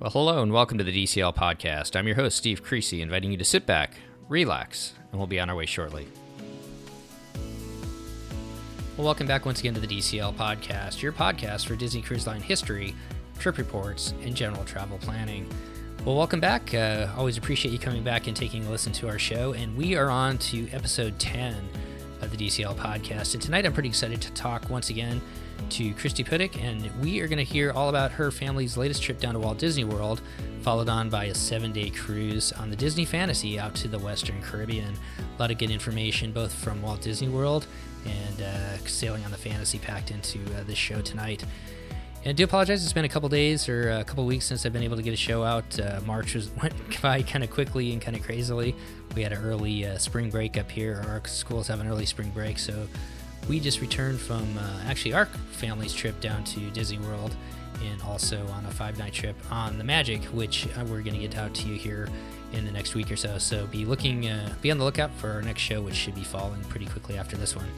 Well, hello and welcome to the DCL podcast. I'm your host, Steve Creasy, inviting you to sit back, relax, and we'll be on our way shortly. Well, welcome back once again to the DCL podcast, your podcast for Disney Cruise Line history, trip reports, and general travel planning. Well, welcome back. Always appreciate you coming back and taking a listen to our show. And we are on to episode 10 of the DCL podcast. And tonight I'm pretty excited to talk once again to Christy Puttick, and we are going to hear all about her family's latest trip down to Walt Disney World, followed on by a 7-day cruise on the Disney Fantasy out to the Western Caribbean. A lot of good information both from Walt Disney World and sailing on the Fantasy packed into this show tonight. And I do apologize, it's been a couple days or a couple weeks since I've been able to get a show out. March went by kind of quickly and kind of crazily. We had an early spring break up here. Our schools have an early spring break, so we just returned from actually our family's trip down to Disney World, and also on a 5-night trip on the Magic, which we're going to get out to you here in the next week or so. So be on the lookout for our next show, which should be falling pretty quickly after this one.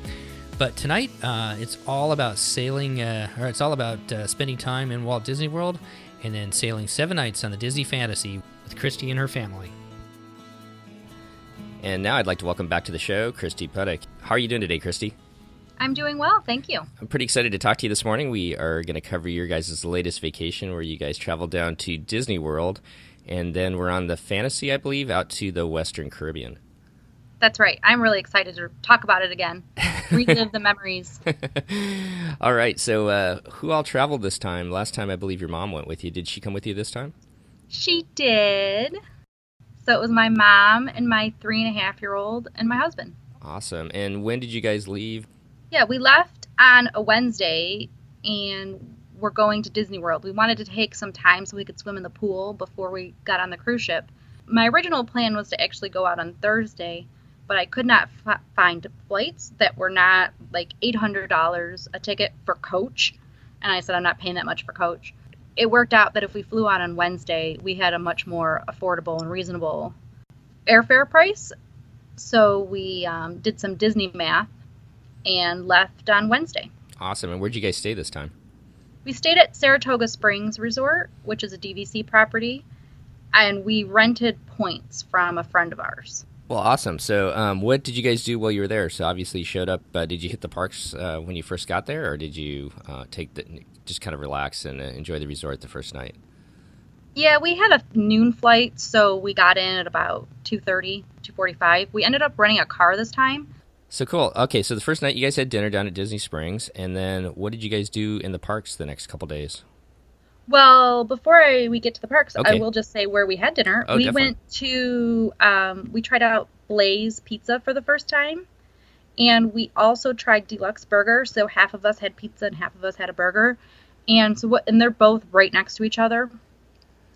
But tonight, it's all about sailing, it's all about spending time in Walt Disney World, and then sailing 7 nights on the Disney Fantasy with Christy and her family. And now I'd like to welcome back to the show, Christy Puttick. How are you doing today, Christy? I'm doing well, thank you. I'm pretty excited to talk to you this morning. We are going to cover your guys' latest vacation where you guys traveled down to Disney World, and then we're on the Fantasy, I believe, out to the Western Caribbean. That's right. I'm really excited to talk about it again, relive the memories. All right, so who all traveled this time? Last time, I believe your mom went with you. Did she come with you this time? She did. So it was my mom and my 3.5-year-old and my husband. Awesome. And when did you guys leave? Yeah, we left on a Wednesday, and we're going to Disney World. We wanted to take some time so we could swim in the pool before we got on the cruise ship. My original plan was to actually go out on Thursday, but I could not find flights that were not like $800 a ticket for coach, and I said I'm not paying that much for coach. It worked out that if we flew out on Wednesday, we had a much more affordable and reasonable airfare price, so we did some Disney math and left on Wednesday. Awesome. And where'd you guys stay this time? We stayed at Saratoga Springs Resort, which is a DVC property, and we rented points from a friend of ours. Well, awesome. So what did you guys do while you were there? So obviously you showed up. Did you hit the parks when you first got there, or did you just kind of relax and enjoy the resort the first night? Yeah, we had a noon flight, so we got in at about 2:30, 2:45. We ended up renting a car this time. So cool. Okay, so the first night you guys had dinner down at Disney Springs, and then what did you guys do in the parks the next couple days? Well, before we get to the parks, okay. I will just say where we had dinner. Oh, we definitely. went to, we tried out Blaze Pizza for the first time, and we also tried Deluxe Burger, so half of us had pizza and half of us had a burger, and they're both right next to each other.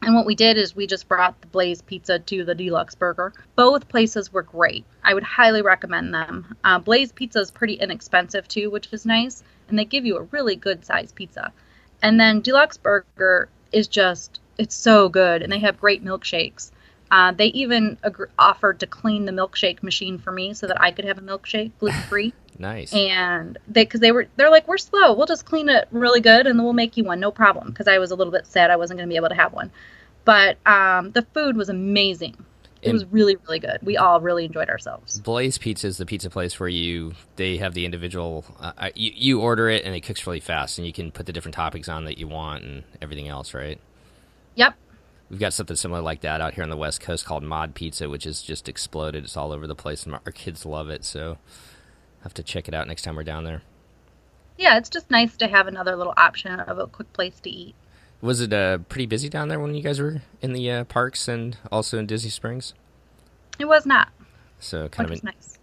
And what we did is we just brought the Blaze Pizza to the Deluxe Burger. Both places were great. I would highly recommend them. Blaze Pizza is pretty inexpensive too, which is nice. And they give you a really good sized pizza. And then Deluxe Burger is it's so good. And they have great milkshakes. They even offered to clean the milkshake machine for me so that I could have a milkshake gluten-free. Nice. And they're like, we're slow. We'll just clean it really good and then we'll make you one. No problem. Because I was a little bit sad I wasn't going to be able to have one. But the food was amazing. It was really, really good. We all really enjoyed ourselves. Blaze Pizza is the pizza place where they have the individual, you order it and it cooks really fast and you can put the different toppings on that you want and everything else, right? Yep. We've got something similar like that out here on the West Coast called Mod Pizza, which has just exploded. It's all over the place and our kids love it, so have to check it out next time we're down there. Yeah, it's just nice to have another little option of a quick place to eat. Was it pretty busy down there when you guys were in the parks and also in Disney Springs? It was not. So It was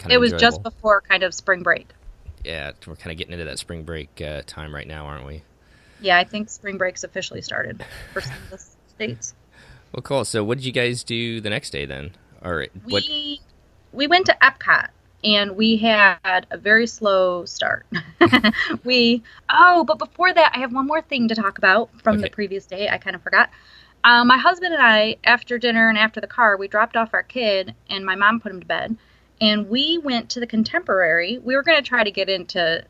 enjoyable. just before kind of spring break. Yeah, we're kind of getting into that spring break time right now, aren't we? Yeah, I think spring break's officially started for some of the states. Well, cool. So what did you guys do the next day then? We went to Epcot. And we had a very slow start. But before that, I have one more thing to talk about from the previous day. I kind of forgot. My husband and I, after dinner and after the car, we dropped off our kid, and my mom put him to bed. And we went to the Contemporary. We were going to try to get into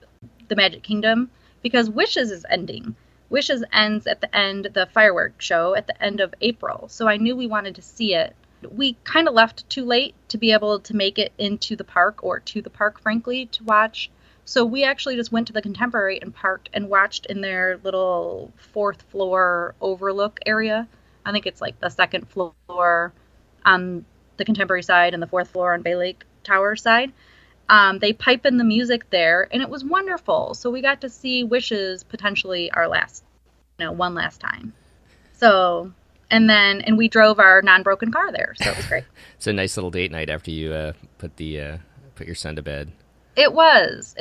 the Magic Kingdom because Wishes is ending. Wishes ends at the end, the fireworks show at the end of April. So I knew we wanted to see it. We kind of left too late to be able to make it into the park, or to the park, frankly, to watch. So we actually just went to the Contemporary and parked and watched in their little 4th floor overlook area. I think it's like the 2nd floor on the Contemporary side and the 4th floor on Bay Lake Tower side. They pipe in the music there, and it was wonderful. So we got to see Wishes potentially our one last time. So, and we drove our non-broken car there, so it was great. It's a nice little date night after you put your son to bed. It was.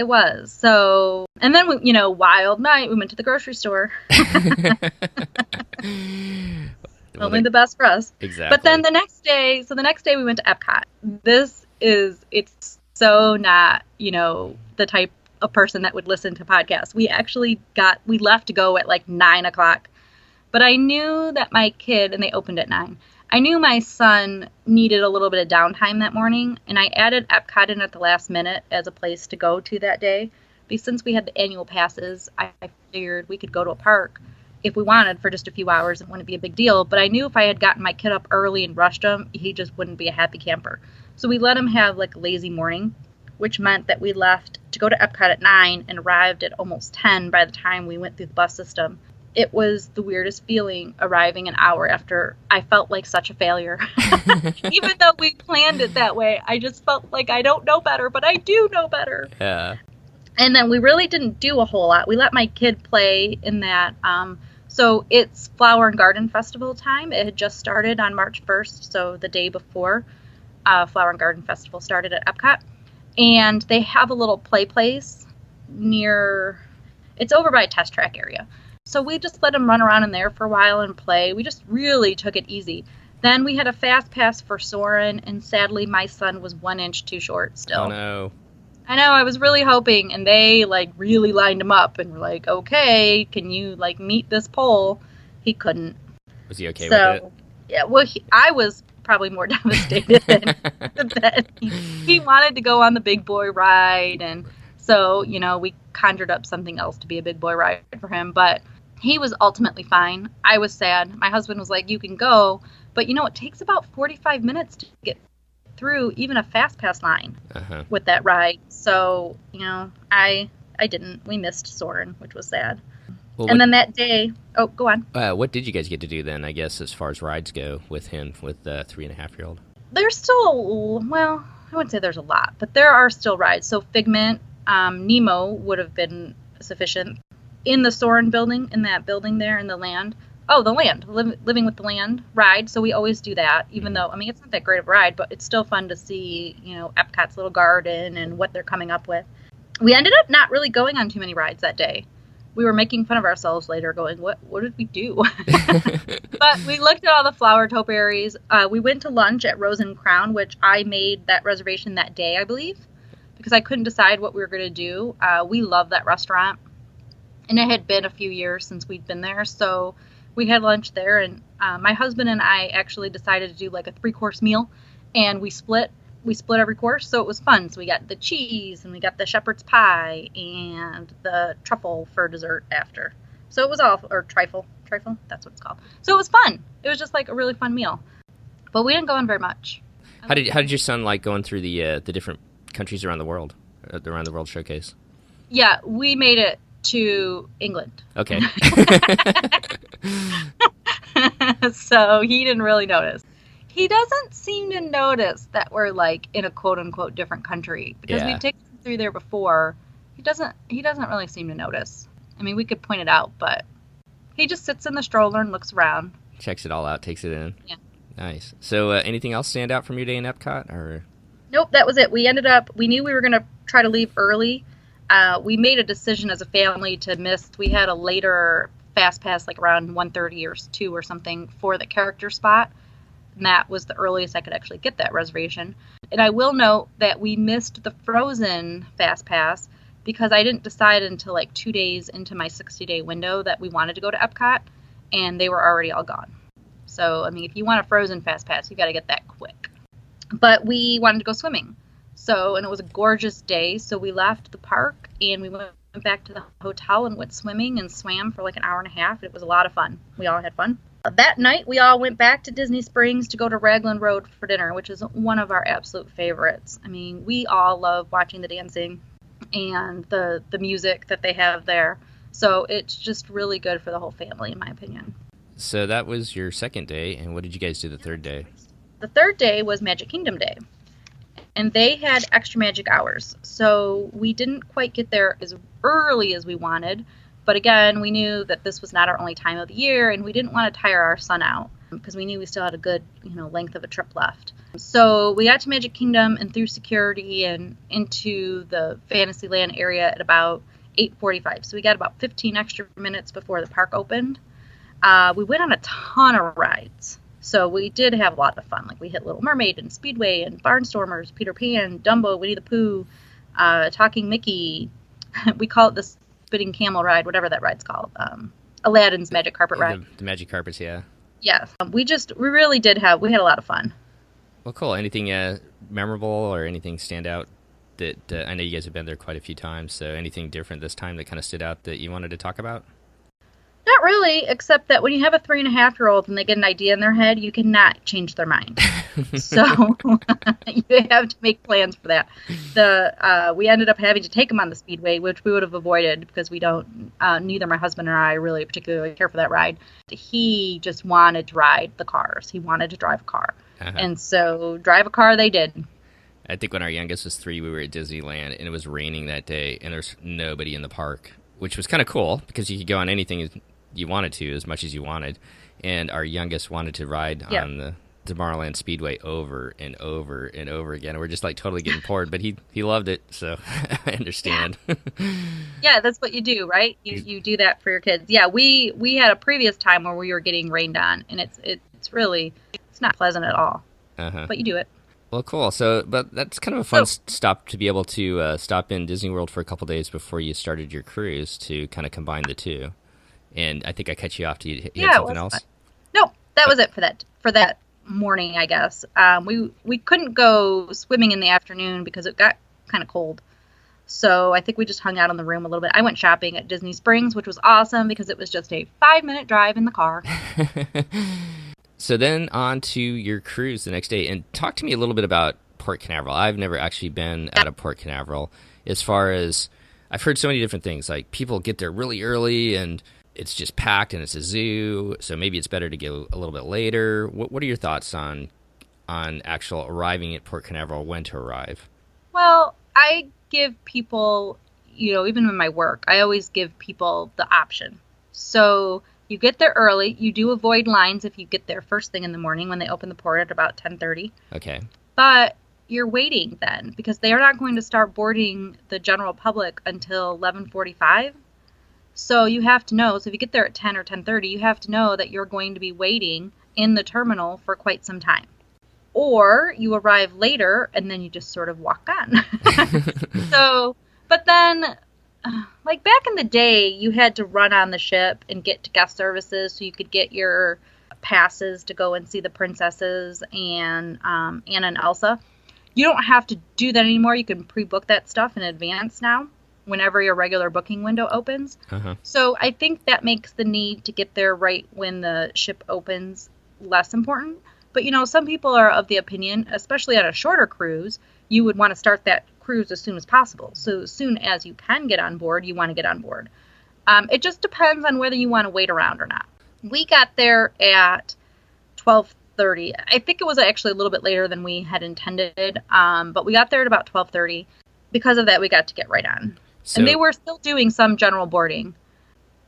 So, and then wild night. We went to the grocery store. Only the best for us. Exactly. But then the next day we went to Epcot. It's so not, the type of person that would listen to podcasts. We left to go at like 9:00, but I knew that my kid, and they opened at 9. I knew my son needed a little bit of downtime that morning, and I added Epcot in at the last minute as a place to go to that day. Because since we had the annual passes, I figured we could go to a park if we wanted for just a few hours. It wouldn't be a big deal. But I knew if I had gotten my kid up early and rushed him, he just wouldn't be a happy camper. So we let him have like a lazy morning, which meant that we left to go to Epcot at 9 and arrived at almost 10 by the time we went through the bus system. It was the weirdest feeling arriving an hour after. I felt like such a failure. Even though we planned it that way, I just felt like I don't know better, but I do know better. Yeah. And then we really didn't do a whole lot. We let my kid play in that. So it's Flower and Garden Festival time. It had just started on March 1st, so the day before Flower and Garden Festival started at Epcot. And they have a little play place it's over by a test track area. So we just let him run around in there for a while and play. We just really took it easy. Then we had a fast pass for Soarin', and sadly my son was 1 inch too short still. Oh no. I know, I was really hoping, and they really lined him up and were like, okay, can you meet this pole? He couldn't. Was he okay with it? Yeah, well, I was probably more devastated than he wanted to go on the big boy ride, and so, we conjured up something else to be a big boy ride for him, but he was ultimately fine. I was sad. My husband was like, you can go, but it takes about 45 minutes to get through even a fast pass line with that ride. So, I didn't. We missed Soarin', which was sad. Well, and then that day, go on. What did you guys get to do then, I guess, as far as rides go with him, with the 3.5-year-old? There's still, I wouldn't say there's a lot, but there are still rides. So Figment, Nemo would have been sufficient. In the Soarin' building, in that building there in the land. Oh, the land, Living with the Land ride. So we always do that, even though, it's not that great of a ride, but it's still fun to see, Epcot's little garden and what they're coming up with. We ended up not really going on too many rides that day. We were making fun of ourselves later going, what did we do? But we looked at all the flower topiaries. We went to lunch at Rose and Crown, which I made that reservation that day, I believe, because I couldn't decide what we were going to do. We love that restaurant, and it had been a few years since we'd been there, so we had lunch there, and my husband and I actually decided to do a 3-course meal, and we split every course, so it was fun. So we got the cheese, and we got the shepherd's pie, and the truffle for dessert after. So it was or trifle, that's what it's called. So it was fun. It was just a really fun meal, but we didn't go on very much. How did your son like going through the different countries around the world showcase? Yeah, we made it to England. Okay. So he didn't really notice. He doesn't seem to notice that we're in a quote unquote different country, because we've taken him through there before. He doesn't really seem to notice. We could point it out, but he just sits in the stroller and looks around. Checks it all out, takes it in. Yeah. Nice. So anything else stand out from your day in Epcot, or? Nope, that was it. We knew we were going to try to leave early. We made a decision as a family to miss. We had a later fast pass, around 1:30 or 2 or something, for the character spot. And that was the earliest I could actually get that reservation. And I will note that we missed the Frozen fast pass because I didn't decide until 2 days into my 60-day window that we wanted to go to Epcot, and they were already all gone. So, if you want a Frozen fast pass, you got to get that quick. But we wanted to go swimming. So, and it was a gorgeous day, so we left the park and we went went back to the hotel and went swimming and swam for like an hour and a half. It was a lot of fun. We all had fun. That night, we all went back to Disney Springs to go to Raglan Road for dinner, which is one of our absolute favorites. I mean, we all love watching the dancing and the music that they have there. So it's just really good for the whole family, in my opinion. So that was your second day, and what did you guys do the third day? The third day was Magic Kingdom Day, and they had extra magic hours. So we didn't quite get there as early as we wanted. But again, we knew that this was not our only time of the year, and we didn't want to tire our son out because we knew we still had a good, length of a trip left. So we got to Magic Kingdom and through security and into the Fantasyland area at about 8:45. So we got about 15 extra minutes before the park opened. We went on a ton of rides. So we did have a lot of fun. Like we hit Little Mermaid and Speedway and Barnstormers, Peter Pan, Dumbo, Winnie the Pooh, Talking Mickey. We call it the Spitting Camel ride, whatever that ride's called. Aladdin's Magic Carpet ride. The Magic Carpets, yeah. Yes. We really did we had a lot of fun. Well, cool. Anything memorable or anything stand out that, I know you guys have been there quite a few times, so anything different this time that kind of stood out that you wanted to talk about? Not really, except that when you have a 3.5-year-old and they get an idea in their head, you cannot change their mind. So you have to make plans for that. We ended up having to take him on the Speedway, which we would have avoided because we don't, neither my husband or I really particularly care for that ride. He just wanted to ride the cars. He wanted to drive a car. Uh-huh. And so drive a car they did. I think when our youngest was 3, we were at Disneyland, and it was raining that day, and there's nobody in the park, which was kind of cool because you could go on anything you wanted to, as much as you wanted. And our youngest wanted to ride on the Tomorrowland Speedway over and over and over again. And we're just like totally getting bored, but he loved it, so I understand. Yeah, that's what you do, right? You do that for your kids. Yeah, we had a previous time where we were getting rained on, and it's really not pleasant at all. Uh-huh. But you do it. Well, cool. So, but that's kind of a fun stop to be able to stop in Disney World for a couple days before you started your cruise to kind of combine the two. And I think I cut you off. You had something else? No, that was it for that morning, I guess. We couldn't go swimming in the afternoon because it got kind of cold. So I think we just hung out in the room a little bit. I went shopping at Disney Springs, which was awesome because it was just a 5-minute drive in the car. So then on to your cruise the next day. And talk to me a little bit about Port Canaveral. I've never actually been out of Port Canaveral. As far as, I've heard so many different things. Like people get there really early and it's just packed and it's a zoo. So maybe it's better to go a little bit later. What are your thoughts on actual arriving at Port Canaveral, when to arrive? Well, I give people, even in my work, I always give people the option. So you get there early. You do avoid lines if you get there first thing in the morning when they open the port at about 10:30. Okay. But you're waiting then because they are not going to start boarding the general public until 11:45. So you have to know. So if you get there at 10 or 10:30, you have to know that you're going to be waiting in the terminal for quite some time. Or you arrive later and then you just sort of walk on. But then, like back in the day, you had to run on the ship and get to guest services so you could get your passes to go and see the princesses and Anna and Elsa. You don't have to do that anymore. You can pre-book that stuff in advance now, whenever your regular booking window opens. Uh-huh. So I think that makes the need to get there right when the ship opens less important. But, some people are of the opinion, especially on a shorter cruise, you would want to start that cruise as soon as possible. So as soon as you can get on board, you want to get on board. It just depends on whether you want to wait around or not. We got there at 12:30. I think it was actually a little bit later than we had intended, but we got there at about 12:30. Because of that, we got to get right on. So, and they were still doing some general boarding.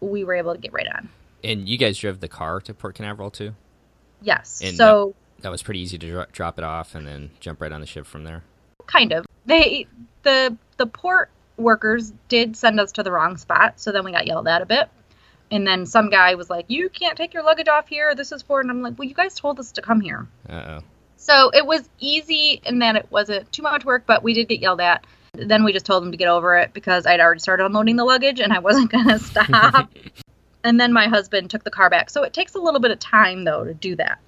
We were able to get right on. And you guys drove the car to Port Canaveral, too? Yes. And so that was pretty easy to drop it off and then jump right on the ship from there? Kind of. The port workers did send us to the wrong spot, so then we got yelled at a bit. And then some guy was like, "You can't take your luggage off here. This is for..." And I'm like, "Well, you guys told us to come here." Uh-oh. So it was easy in that it wasn't too much work, but we did get yelled at. Then we just told them to get over it because I'd already started unloading the luggage and I wasn't going to stop. And then my husband took the car back. So it takes a little bit of time, though, to do that.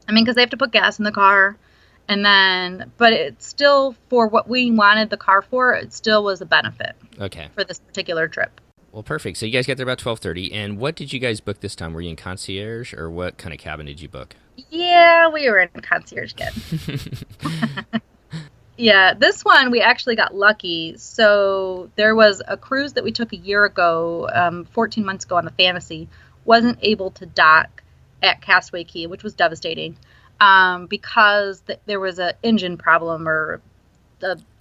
I mean, because they have to put gas in the car And then, but it still, for what we wanted the car for, it still was a benefit. Okay. For this particular trip. Well, perfect. So you guys got there about 12:30. And what did you guys book this time? Were you in concierge, or what kind of cabin did you book? Yeah, we were in concierge cabin. Yeah, this one we actually got lucky. So there was a cruise that we took a year ago, 14 months ago on the Fantasy, wasn't able to dock at Castaway Cay, which was devastating, because there was an engine problem or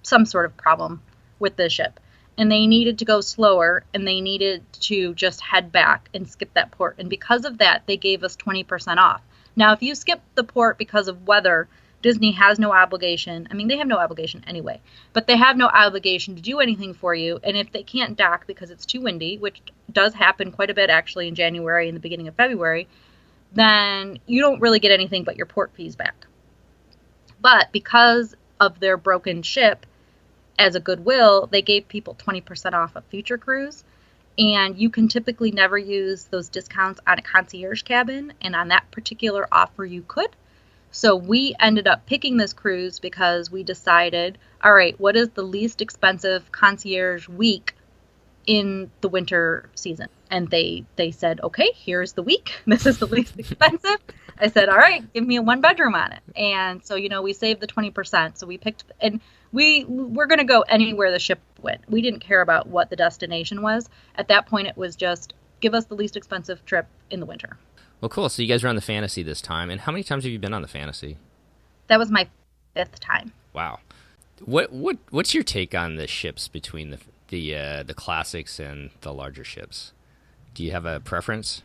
some sort of problem with the ship. And they needed to go slower, and they needed to just head back and skip that port. And because of that, they gave us 20% off. Now, if you skip the port because of weather, Disney has no obligation. I mean, they have no obligation anyway, but they have no obligation to do anything for you. And if they can't dock because it's too windy, which does happen quite a bit actually in January and the beginning of February, then you don't really get anything but your port fees back. But because of their broken ship, as a goodwill, they gave people 20% off a future cruise. And you can typically never use those discounts on a concierge cabin. And on that particular offer, you could. So we ended up picking this cruise because we decided, all right, what is the least expensive concierge week in the winter season? And they said, okay, here's the week. This is the least expensive. I said, all right, give me a 1-bedroom on it. And so, we saved the 20%. So we picked, and we're going to go anywhere the ship went. We didn't care about what the destination was. At that point, it was just give us the least expensive trip in the winter. Well, cool. So you guys were on the Fantasy this time. And how many times have you been on the Fantasy? That was my 5th time. Wow. What's your take on the ships between the classics and the larger ships? Do you have a preference?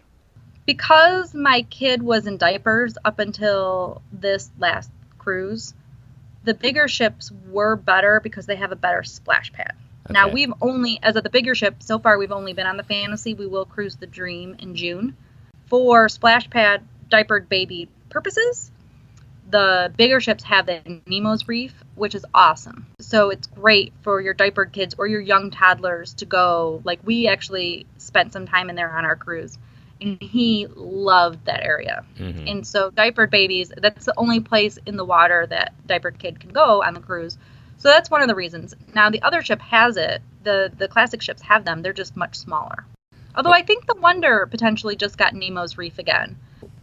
Because my kid was in diapers up until this last cruise, the bigger ships were better because they have a better splash pad. Okay. Now, as of the bigger ship, so far we've only been on the Fantasy. We will cruise the Dream in June. For splash pad diapered baby purposes, the bigger ships have the Nemo's Reef, which is awesome. So it's great for your diapered kids or your young toddlers to go. Like, we actually spent some time in there on our cruise, and he loved that area. Mm-hmm. And so diapered babies, that's the only place in the water that diapered kid can go on the cruise. So that's one of the reasons. Now, the other ship has it. The classic ships have them. They're just much smaller. Although I think the Wonder potentially just got Nemo's Reef again.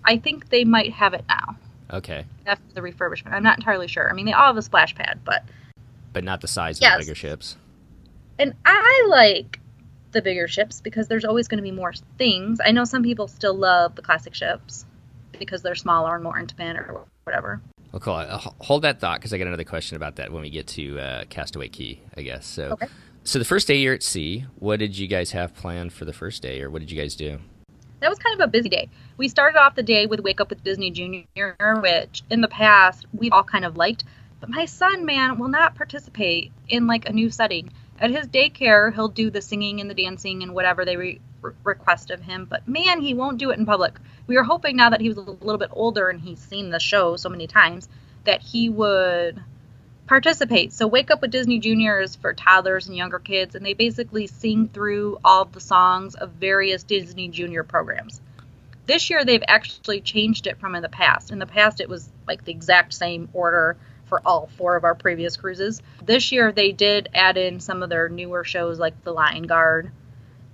I think they might have it now. Okay. After the refurbishment. I'm not entirely sure. I mean, they all have a splash pad, but not the size of the bigger ships. And I like the bigger ships because there's always going to be more things. I know some people still love the classic ships because they're smaller and more intimate or whatever. Well, cool. Hold that thought because I got another question about that when we get to Castaway Cay, I guess. So, okay. So the first day you're at sea, what did you guys have planned for the first day, or what did you guys do? That was kind of a busy day. We started off the day with Wake Up with Disney Junior, which in the past we've all kind of liked. But my son, man, will not participate in like a new setting. At his daycare, he'll do the singing and the dancing and whatever they request of him. But man, he won't do it in public. We were hoping now that he was a little bit older and he's seen the show so many times that he would participate. So Wake Up with Disney Junior is for toddlers and younger kids, and they basically sing through all the songs of various Disney Junior programs. This year they've actually changed it from in the past. In the past it was like the exact same order for all 4 of our previous cruises. This year they did add in some of their newer shows like The Lion Guard,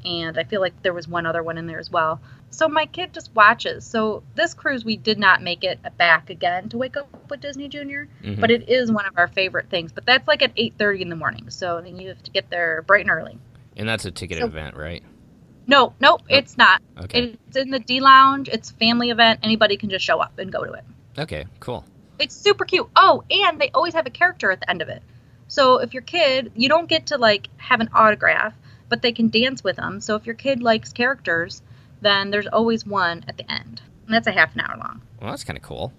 and I feel like there was one other one in there as well. So my kid just watches. So this cruise, we did not make it back again to Wake Up with Disney Junior, mm-hmm. but it is one of our favorite things. But that's like at 8:30 in the morning, so you have to get there bright and early. And that's a ticketed event, right? No, it's not. Okay. It's in the D Lounge. It's a family event. Anybody can just show up and go to it. Okay, cool. It's super cute. Oh, and they always have a character at the end of it. So if your kid, you don't get to like have an autograph, but they can dance with them. So if your kid likes characters, then there's always one at the end. And that's a half an hour long. Well, that's kind of cool.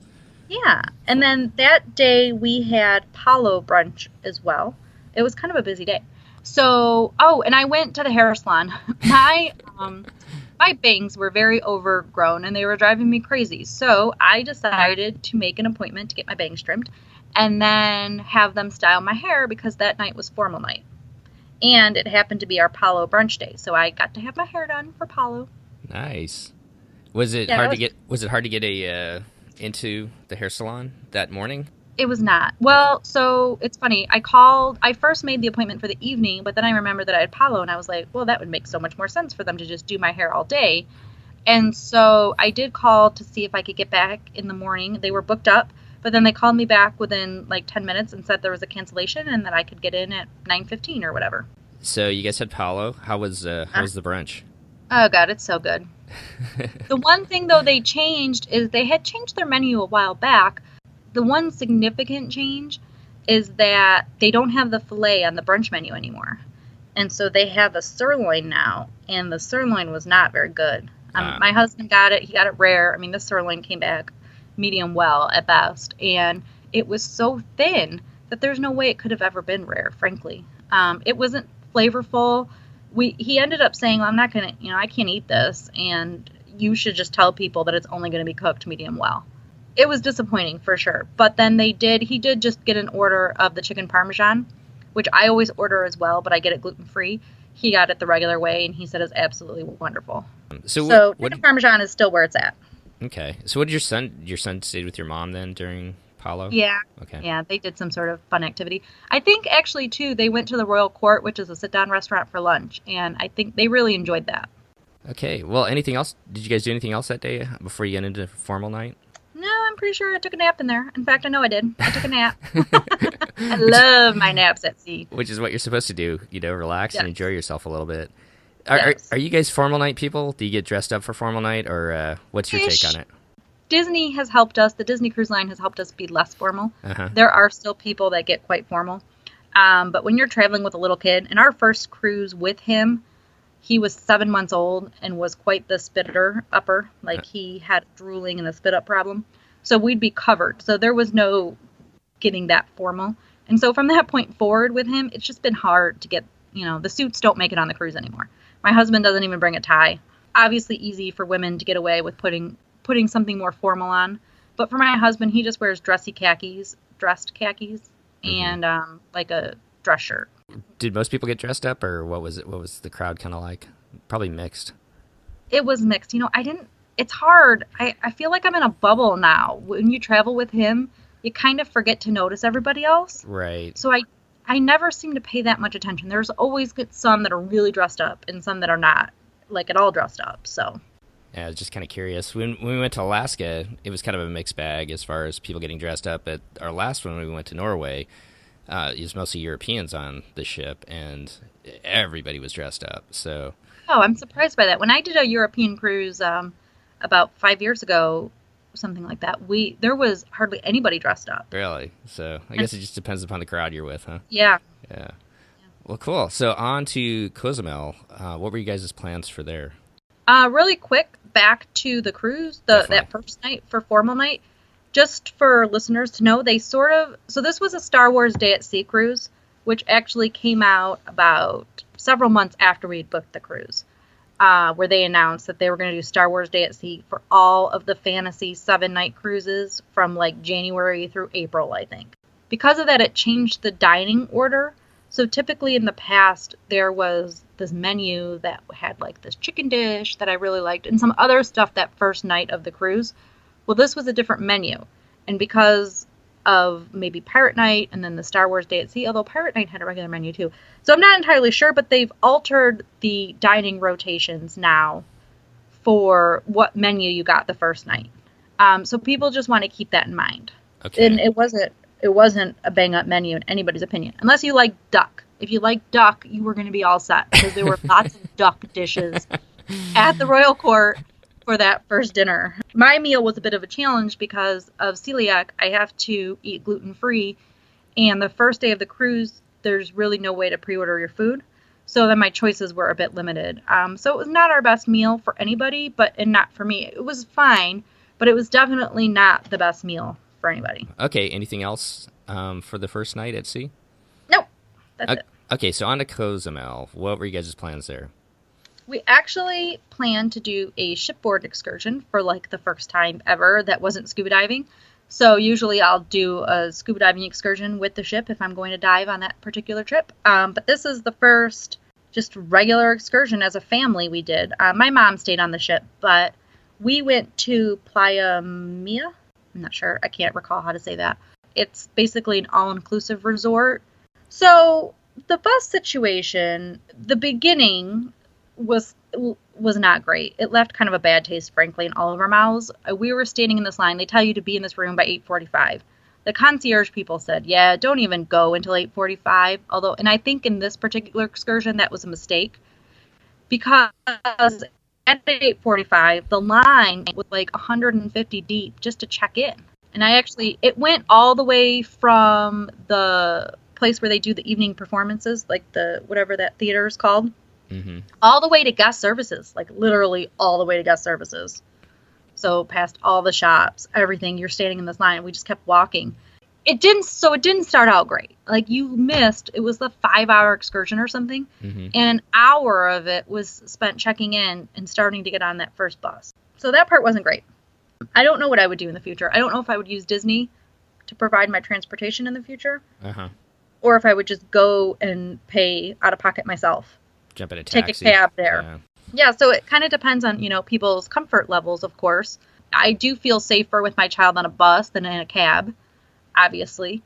Yeah. And then that day we had Palo brunch as well. It was kind of a busy day. So, and I went to the hair salon. My bangs were very overgrown and they were driving me crazy. So I decided to make an appointment to get my bangs trimmed and then have them style my hair because that night was formal night. And it happened to be our Palo brunch day. So I got to have my hair done for Palo. Nice. Was it hard to get? Was it hard to get into the hair salon that morning? It was not. Well, so it's funny. I first made the appointment for the evening, but then I remembered that I had Palo, and I was like, well, that would make so much more sense for them to just do my hair all day. And so I did call to see if I could get back in the morning. They were booked up, but then they called me back within like 10 minutes and said there was a cancellation and that I could get in at 9:15 or whatever. So you guys had Palo. How was the brunch? Oh, God, it's so good. The one thing, though, they changed is they had changed their menu a while back. The one significant change is that they don't have the filet on the brunch menu anymore. And so they have a sirloin now, and the sirloin was not very good. My husband got it. He got it rare. I mean, this sirloin came back medium well at best, and it was so thin that there's no way it could have ever been rare, frankly. It wasn't flavorful. He ended up saying, well, I'm not going to, I can't eat this, and you should just tell people that it's only going to be cooked medium well. It was disappointing for sure. But then he did just get an order of the chicken parmesan, which I always order as well, but I get it gluten-free. He got it the regular way, and he said it's absolutely wonderful. So chicken parmesan is still where it's at. Okay. So what did your son stayed with your mom then during Palo? Yeah. Okay. Yeah, they did some sort of fun activity. I think actually, too, they went to the Royal Court, which is a sit-down restaurant for lunch, and I think they really enjoyed that. Okay. Well, anything else? Did you guys do anything else that day before you get into formal night? No, I'm pretty sure I took a nap in there. In fact, I know I did. I took a nap. I love my naps at sea. Which is what you're supposed to do, relax and enjoy yourself a little bit. Yes. Are you guys formal night people? Do you get dressed up for formal night, or what's your take on it? Disney has helped us. The Disney Cruise Line has helped us be less formal. Uh-huh. There are still people that get quite formal. But when you're traveling with a little kid, and our first cruise with him, he was 7 months old and was quite the spitter upper. Like, he had drooling and a spit up problem. So we'd be covered. So there was no getting that formal. And so from that point forward with him, it's just been hard to get, the suits don't make it on the cruise anymore. My husband doesn't even bring a tie. Obviously easy for women to get away with putting something more formal on. But for my husband, he just wears dressed khakis, and like a dress shirt. Did most people get dressed up, or what was it? What was the crowd kind of like? Probably mixed. It was mixed. It's hard. I feel like I'm in a bubble now. When you travel with him, you kind of forget to notice everybody else. Right. So I never seem to pay that much attention. There's always some that are really dressed up and some that are not, like, at all dressed up. So. Yeah, I was just kind of curious. When we went to Alaska, it was kind of a mixed bag as far as people getting dressed up. At our last one, when we went to Norway, it was mostly Europeans on the ship, and everybody was dressed up. So. Oh, I'm surprised by that. When I did a European cruise about 5 years ago, something like that, there was hardly anybody dressed up. Really? So I guess it just depends upon the crowd you're with, huh? Yeah. Yeah. Well, cool. So on to Cozumel. What were you guys' plans for there? Really quick, back to the cruise, that first night for formal night. Just for listeners to know, so this was a Star Wars Day at Sea cruise, which actually came out about several months after we had booked the cruise, where they announced that they were going to do Star Wars Day at Sea for all of the Fantasy 7-night cruises from like January through April, I think. Because of that, it changed the dining order. So typically in the past, there was this menu that had like this chicken dish that I really liked and some other stuff that first night of the cruise. Well, this was a different menu. And because of maybe Pirate Night and then the Star Wars Day at Sea, although Pirate Night had a regular menu too. So I'm not entirely sure, but they've altered the dining rotations now for what menu you got the first night. So people just want to keep that in mind. Okay. And it wasn't a bang-up menu in anybody's opinion. Unless you like duck. If you like duck, you were going to be all set. Because there were lots of duck dishes at the Royal Court for that first dinner. My meal was a bit of a challenge because of celiac. I have to eat gluten-free. And the first day of the cruise, there's really no way to pre-order your food. So then my choices were a bit limited. So it was not our best meal for anybody, and not for me. It was fine, but it was definitely not the best meal for anybody. Okay, anything else for the first night at sea? Nope, that's it. Okay, so on to Cozumel. What were you guys' plans there? We actually planned to do a shipboard excursion for like the first time ever that wasn't scuba diving. So usually I'll do a scuba diving excursion with the ship if I'm going to dive on that particular trip. But this is the first just regular excursion as a family we did. My mom stayed on the ship, but we went to Playa Mia. I'm not sure. I can't recall how to say that. It's basically an all-inclusive resort. So the bus situation, the beginning was not great. It left kind of a bad taste, frankly, in all of our mouths. We were standing in this line. They tell you to be in this room by 8:45. The concierge people said, yeah, don't even go until 8:45. Although, and I think in this particular excursion, that was a mistake. Because at 8:45, the line was like 150 deep just to check in. And it went all the way from the place where they do the evening performances, like whatever that theater is called, all the way to guest services, like literally all the way to guest services. So past all the shops, everything, you're standing in this line, and we just kept walking. It didn't start out great. Like it was the 5-hour excursion or something. And an hour of it was spent checking in and starting to get on that first bus. So that part wasn't great. I don't know what I would do in the future. I don't know if I would use Disney to provide my transportation in the future. Or if I would just go and pay out of pocket myself. Jump in a taxi. Take a cab there. Yeah, so it kind of depends on, people's comfort levels, of course. I do feel safer with my child on a bus than in a cab, obviously,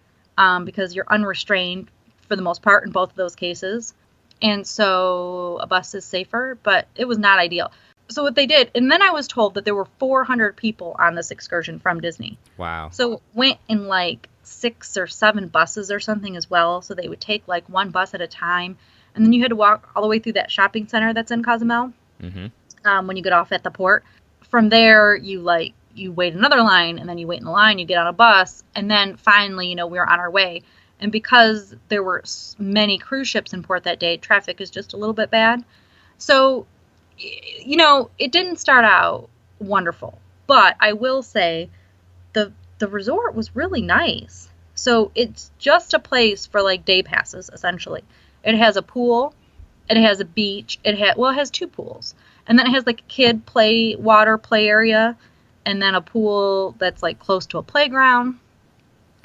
because you're unrestrained for the most part in both of those cases. And so a bus is safer, but it was not ideal. So what they did, and then I was told that there were 400 people on this excursion from Disney. Wow. So it went in like 6 or 7 buses or something as well. So they would take like one bus at a time. And then you had to walk all the way through that shopping center that's in Cozumel when you get off at the port. From there, you wait another line, and then you wait in the line, you get on a bus, and then finally, we were on our way. And because there were many cruise ships in port that day, traffic is just a little bit bad. So, it didn't start out wonderful. But I will say the resort was really nice. So it's just a place for like day passes, essentially. It has a pool, it has a beach, it has 2 pools. And then it has like a kid water play area, and then a pool that's like close to a playground.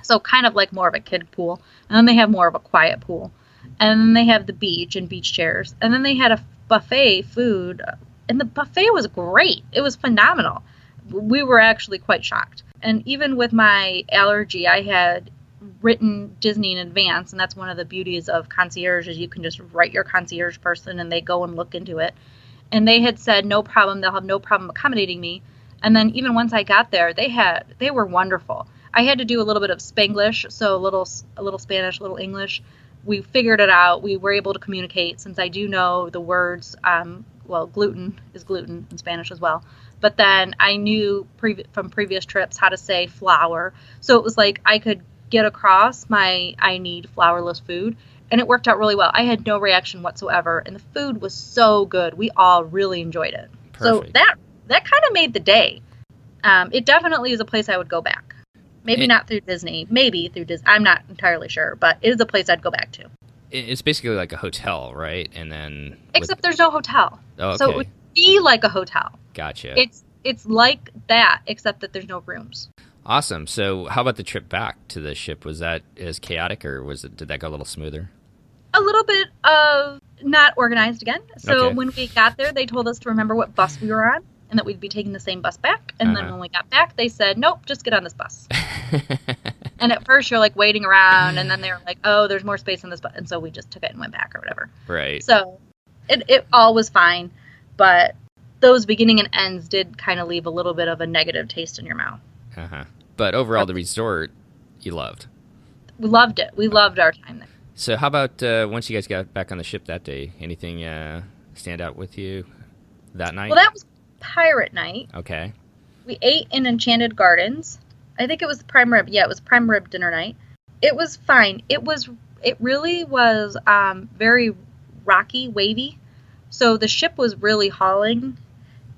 So kind of like more of a kid pool. And then they have more of a quiet pool. And then they have the beach and beach chairs. And then they had a buffet food, and the buffet was great. It was phenomenal. We were actually quite shocked. And even with my allergy, I had written Disney in advance, and that's one of the beauties of concierge is you can just write your concierge person and they go and look into it. And they had said no problem, they'll have no problem accommodating me. And then even once I got there, they were wonderful. I had to do a little bit of Spanglish, so a little Spanish, a little English. We figured it out. We were able to communicate since I do know the words. Gluten is gluten in Spanish as well. But then I knew from previous trips how to say flour. So it was like I could get across I need flourless food. And it worked out really well. I had no reaction whatsoever. And the food was so good. We all really enjoyed it. Perfect. So that kind of made the day. It definitely is a place I would go back. Maybe not through Disney. Maybe through Disney. I'm not entirely sure. But it is a place I'd go back to. It's basically like a hotel, right? And then Except there's no hotel. Oh, okay. So it would be like a hotel. Gotcha. It's like that, except that there's no rooms. Awesome. So how about the trip back to the ship? Was that as chaotic, or did that go a little smoother? A little bit of not organized again. So Okay. when we got there, they told us to remember what bus we were on and that we'd be taking the same bus back. And then when we got back, they said, nope, just get on this bus. And at first you're like waiting around, and then they were like, oh, there's more space on this bus. And so we just took it and went back or whatever. Right. So it all was fine. But those beginning and ends did kind of leave a little bit of a negative taste in your mouth. But overall, the resort, you loved. We loved it. We loved our time there. So how about once you guys got back on the ship that day, anything stand out with you that night? Well, that was pirate night. Okay. We ate in Enchanted Gardens. I think it was the prime rib. Yeah, it was prime rib dinner night. It was fine. It really was very rocky, wavy. So the ship was really hauling,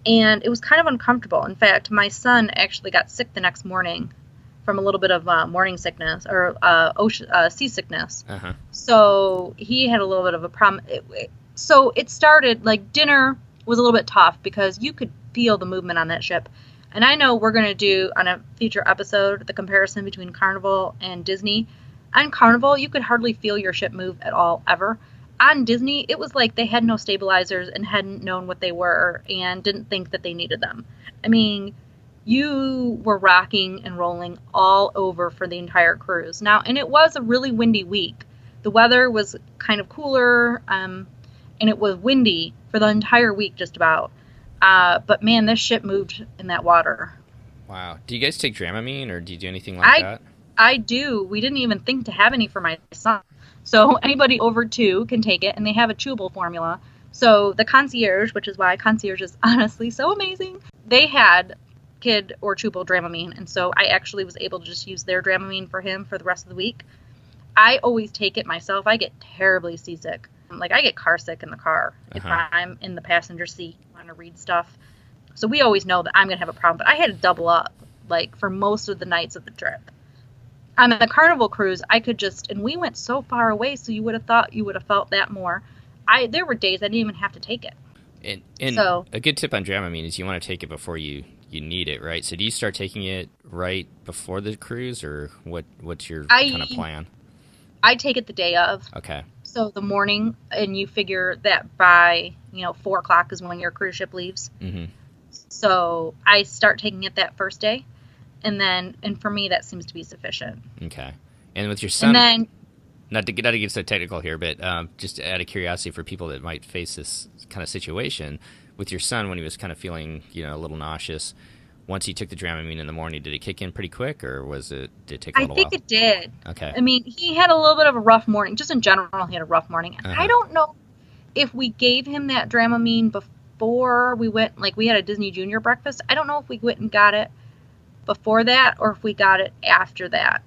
and it was kind of uncomfortable. In fact, my son actually got sick the next morning from a little bit of morning sickness or seasickness. So he had a little bit of a problem. So it started, like, dinner was a little bit tough because you could feel the movement on that ship. And I know we're going to do, on a future episode, the comparison between Carnival and Disney. On Carnival, you could hardly feel your ship move at all, ever. On Disney, it was like they had no stabilizers and hadn't known what they were and didn't think that they needed them. I mean, you were rocking and rolling all over for the entire cruise. Now, and it was a really windy week. The weather was kind of cooler, and it was windy for the entire week just about. But man, this ship moved in that water. Wow. Do you guys take Dramamine, or do you do anything like that? I do. We didn't even think to have any for my son. So anybody over 2 can take it, and they have a chewable formula. So the concierge, which is why concierge is honestly so amazing, they had kid or chewable Dramamine, and so I actually was able to just use their Dramamine for him for the rest of the week. I always take it myself. I get terribly seasick. Like, I get car sick in the car if I'm in the passenger seat trying to read stuff. So we always know that I'm going to have a problem. But I had to double up, like, for most of the nights of the trip. On the Carnival cruise, I could just, and we went so far away, so you would have thought you would have felt that more. There were days I didn't even have to take it. And so, a good tip on Dramamine is you want to take it before you need it, right? So do you start taking it right before the cruise, or what's your kind of plan? I take it the day of. Okay. So the morning, and you figure that by, 4 o'clock is when your cruise ship leaves. Mm-hmm. So I start taking it that first day. And for me, that seems to be sufficient. Okay. And with your son, and then, not to get so technical here, but just out of curiosity for people that might face this kind of situation, with your son when he was kind of feeling, a little nauseous, once he took the Dramamine in the morning, did it kick in pretty quick, or did it take a little while? I think it did. Okay. I mean, he had a little bit of a rough morning. Just in general, he had a rough morning. I don't know if we gave him that Dramamine before we went, like, we had a Disney Junior breakfast. I don't know if we went and got it before that or if we got it after that.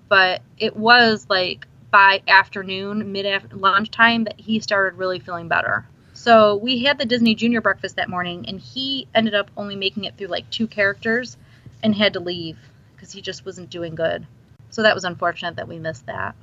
But it was like by afternoon, lunchtime, that he started really feeling better. So we had the Disney Junior breakfast that morning, and he ended up only making it through like 2 characters and had to leave because he just wasn't doing good. So that was unfortunate that we missed that.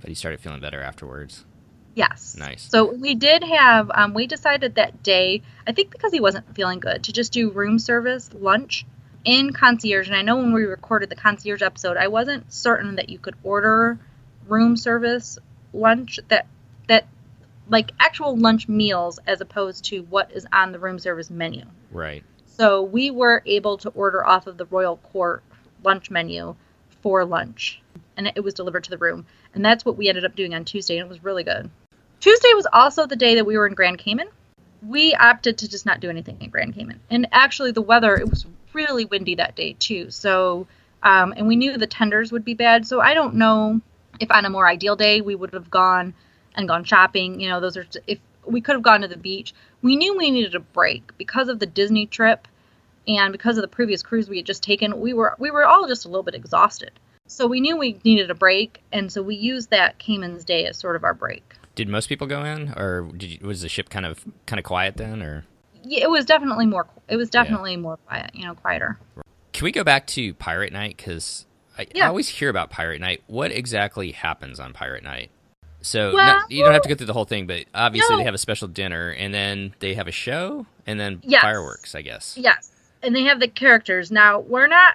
But he started feeling better afterwards. Yes. Nice. So we did have, we decided that day, I think because he wasn't feeling good, to just do room service lunch in concierge. And I know when we recorded the concierge episode, I wasn't certain that you could order room service lunch, that like actual lunch meals, as opposed to what is on the room service menu. Right. So we were able to order off of the Royal Court lunch menu for lunch, and it was delivered to the room. And that's what we ended up doing on Tuesday, and it was really good. Tuesday was also the day that we were in Grand Cayman. We opted to just not do anything in Grand Cayman. And actually the weather, it was really windy that day too. So, and we knew the tenders would be bad. So I don't know if on a more ideal day we would have gone shopping. If we could have gone to the beach. We knew we needed a break because of the Disney trip and because of the previous cruise we had just taken. We were all just a little bit exhausted. So we knew we needed a break, and so we used that Cayman's Day as sort of our break. Did most people go in, or was the ship kind of quiet then, or? Yeah, it was definitely more. It was definitely more quiet. Quieter. Can we go back to Pirate Night? Because I always hear about Pirate Night. What exactly happens on Pirate Night? So you don't have to go through the whole thing, but obviously they have a special dinner, and then they have a show, and then fireworks, I guess. Yes, and they have the characters. Now, we're not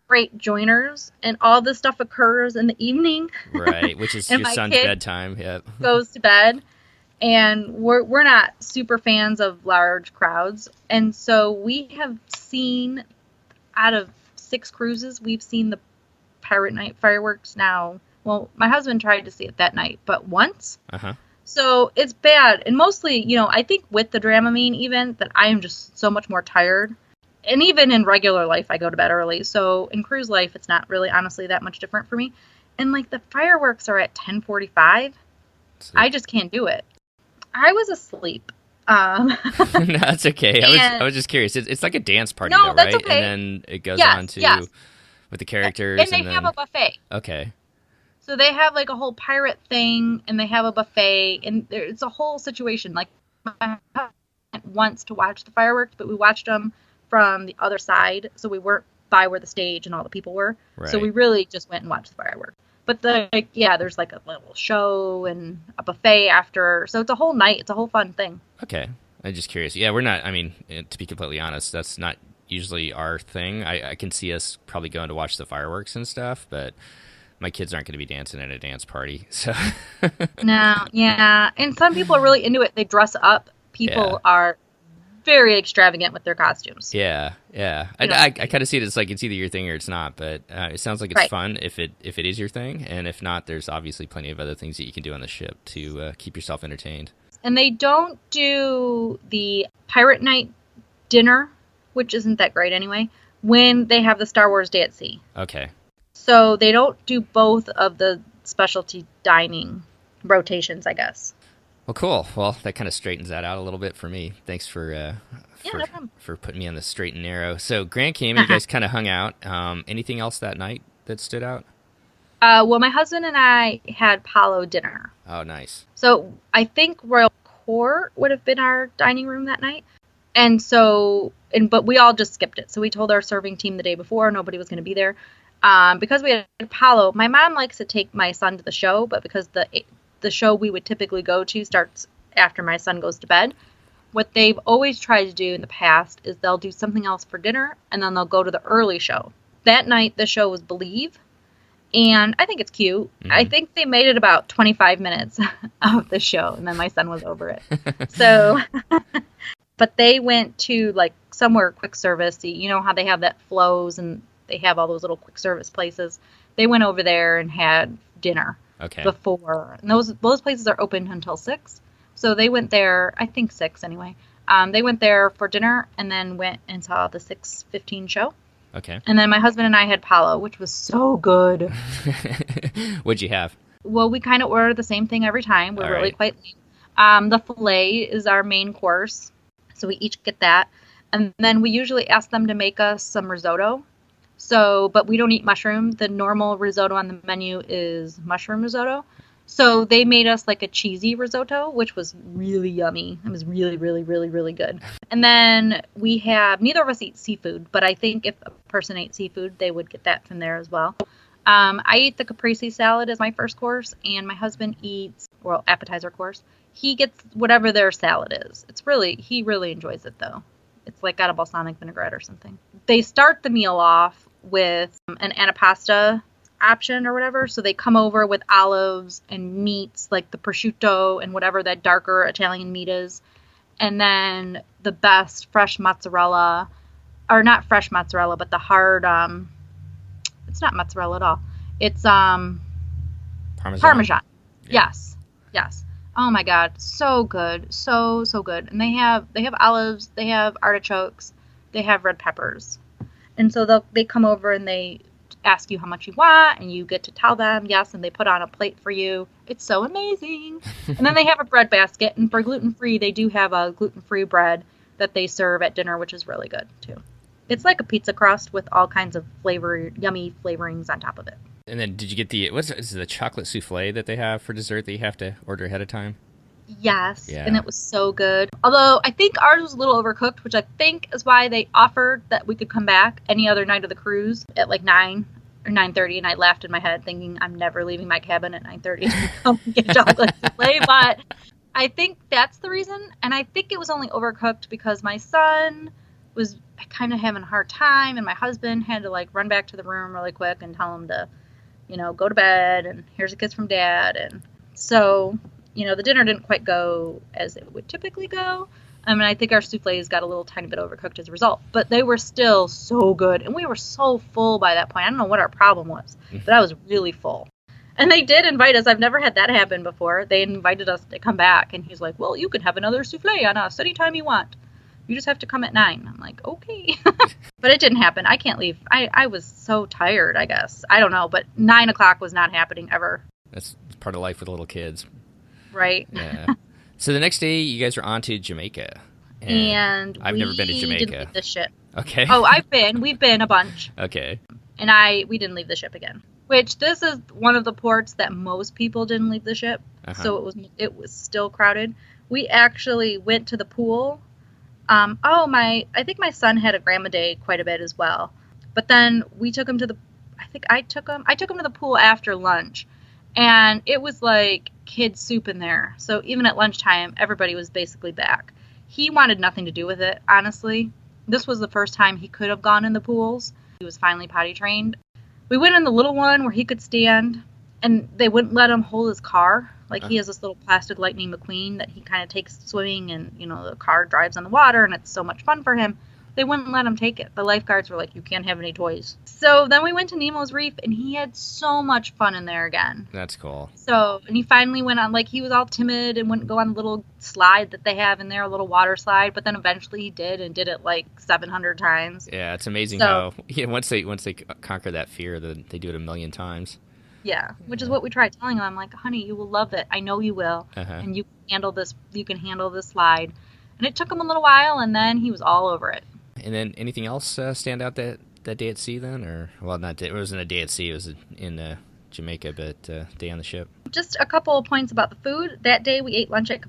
great joiners, and all this stuff occurs in the evening. Right, which is your son's bedtime. Yep. Goes to bed, and we're not super fans of large crowds, and so we have seen, out of 6 cruises, we've seen the Pirate Night fireworks now. Well, my husband tried to see it that night, but once. So it's bad. And mostly, I think with the Dramamine even, that I am just so much more tired. And even in regular life, I go to bed early. So in cruise life, it's not really, honestly, that much different for me. And, like, the fireworks are at 10:45. I just can't do it. I was asleep. No, that's okay. I was just curious. It's like a dance party, though, right? Okay. And then it goes on to with the characters. And they have a buffet. Okay. So they have like a whole pirate thing, and they have a buffet, and it's a whole situation. Like, my husband went once to watch the fireworks, but we watched them from the other side, so we weren't by where the stage and all the people were. Right. So we really just went and watched the fireworks. But there's like a little show and a buffet after, so it's a whole night. It's a whole fun thing. Okay, I'm just curious. Yeah, we're not. I mean, to be completely honest, that's not usually our thing. I can see us probably going to watch the fireworks and stuff, but my kids aren't going to be dancing at a dance party, so. No, yeah. And some people are really into it. They dress up. People are very extravagant with their costumes. Yeah. I kind of see it as like it's either your thing or it's not, but it sounds like it's fun if it is your thing, and if not, there's obviously plenty of other things that you can do on the ship to keep yourself entertained. And they don't do the Pirate Night dinner, which isn't that great anyway, when they have the Star Wars Day at Sea. Okay. So they don't do both of the specialty dining rotations, I guess. Well, cool. Well, that kind of straightens that out a little bit for me. Thanks for putting me on the straight and narrow. So Grand Cayman, you guys kind of hung out. Anything else that night that stood out? Well, my husband and I had Palo dinner. Oh, nice. So I think Royal Court would have been our dining room that night. And so, but we all just skipped it. So we told our serving team the day before nobody was going to be there. Because we had Palo, my mom likes to take my son to the show, but because the show we would typically go to starts after my son goes to bed, what they've always tried to do in the past is they'll do something else for dinner, and then they'll go to the early show. That night, the show was Believe, and I think it's cute. Mm-hmm. I think they made it about 25 minutes of the show, and then my son was over it. So, but they went to, like, somewhere quick service. You know how they have that Flows, and they have all those little quick service places. They went over there and had dinner. Okay. Before. And those places are open until 6. So they went there, I think 6 anyway. They went there for dinner and then went and saw the 6:15 show. Okay. And then my husband and I had Palo, which was so good. What'd you have? Well, we kind of order the same thing every time. We're really quite lean. The filet is our main course. So we each get that. And then we usually ask them to make us some risotto. So, but we don't eat mushroom. The normal risotto on the menu is mushroom risotto. So they made us like a cheesy risotto, which was really yummy. It was really, really, really, really good. And then we have, neither of us eat seafood, but I think if a person ate seafood, they would get that from there as well. I eat the caprese salad as my first course, and my husband eats, well, appetizer course. He gets whatever their salad is. He really enjoys it though. It's like got a balsamic vinaigrette or something. They start the meal off with an antipasta option or whatever. So they come over with olives and meats like the prosciutto and whatever that darker Italian meat is. And then the best fresh mozzarella, or not fresh mozzarella, but the hard, it's not mozzarella at all. It's Parmesan. Yeah. Yes. Oh my God. So good. So good. And they have olives, they have artichokes, they have red peppers. And so they come over and they ask you how much you want, and you get to tell them yes, and they put on a plate for you. It's so amazing. And then they have a bread basket, and for gluten-free, they do have a gluten-free bread that they serve at dinner, which is really good too. It's like a pizza crust with all kinds of yummy flavorings on top of it. And then did you get is it the chocolate souffle that they have for dessert that you have to order ahead of time? Yes, yeah. And it was so good. Although I think ours was a little overcooked, which I think is why they offered that we could come back any other night of the cruise at like 9 or 9:30, and I laughed in my head thinking I'm never leaving my cabin at 9:30 to come get chocolate souffle. But I think that's the reason, and I think it was only overcooked because my son was kind of having a hard time, and my husband had to like run back to the room really quick and tell him to, go to bed, and here's a kiss from Dad, and so. The dinner didn't quite go as it would typically go. I think our soufflés got a little tiny bit overcooked as a result. But they were still so good. And we were so full by that point. I don't know what our problem was. But I was really full. And they did invite us. I've never had that happen before. They invited us to come back. And he's like, well, you can have another soufflé on us anytime you want. You just have to come at 9. I'm like, okay. But it didn't happen. I can't leave. I was so tired, I guess. I don't know. But 9 o'clock was not happening ever. That's part of life with little kids. Right. Yeah. So the next day, you guys are on to Jamaica. And I've never been to Jamaica. Didn't leave the ship. Okay. Oh, we've been a bunch. Okay. And we didn't leave the ship again. Which this is one of the ports that most people didn't leave the ship. Uh-huh. So it was still crowded. We actually went to the pool. I think my son had a grandma day quite a bit as well. But then we took him to I took him to the pool after lunch. And it was like kids soup in there. So even at lunchtime, everybody was basically back. He wanted nothing to do with it, honestly. This was the first time he could have gone in the pools. He was finally potty trained. We went in the little one where he could stand, and they wouldn't let him hold his car. Like, he has this little plastic Lightning McQueen that he kind of takes swimming, and, the car drives on the water, and it's so much fun for him. They wouldn't let him take it. The lifeguards were like, you can't have any toys. So then we went to Nemo's Reef, and he had so much fun in there again. That's cool. So, and he finally went on, like, he was all timid and wouldn't go on the little slide that they have in there, a little water slide, but then eventually he did, and did it like 700 times. Yeah, it's amazing how once they conquer that fear, they do it a million times. Yeah, which is what we tried telling him. I'm like, honey, you will love it. I know you will. And you can handle this slide. And it took him a little while, and then he was all over it. And then anything else stand out that day at sea then? Or, well, it wasn't a day at sea. It was in Jamaica, but day on the ship. Just a couple of points about the food. That day we ate lunch at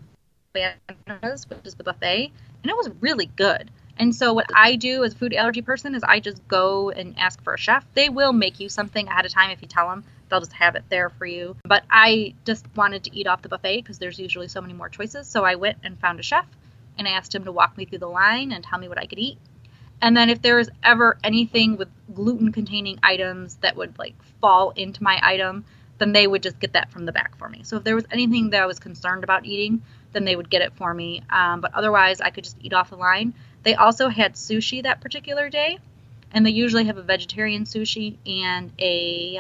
Cabanas, which is the buffet, and it was really good. And so what I do as a food allergy person is I just go and ask for a chef. They will make you something ahead of time if you tell them. They'll just have it there for you. But I just wanted to eat off the buffet because there's usually so many more choices. So I went and found a chef and asked him to walk me through the line and tell me what I could eat. And then if there was ever anything with gluten-containing items that would, like, fall into my item, then they would just get that from the back for me. So if there was anything that I was concerned about eating, then they would get it for me. But otherwise, I could just eat off the line. They also had sushi that particular day, and they usually have a vegetarian sushi and a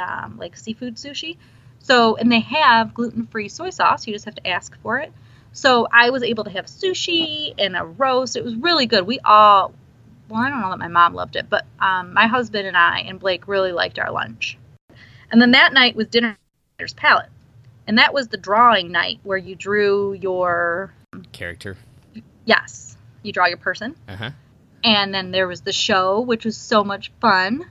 seafood sushi. So, and they have gluten-free soy sauce. You just have to ask for it. So I was able to have sushi and a roast. It was really good. I don't know that my mom loved it, but my husband and I and Blake really liked our lunch. And then that night was Dinner's Palette. And that was the drawing night where you drew your... character? Yes. You draw your person. Uh-huh. And then there was the show, which was so much fun.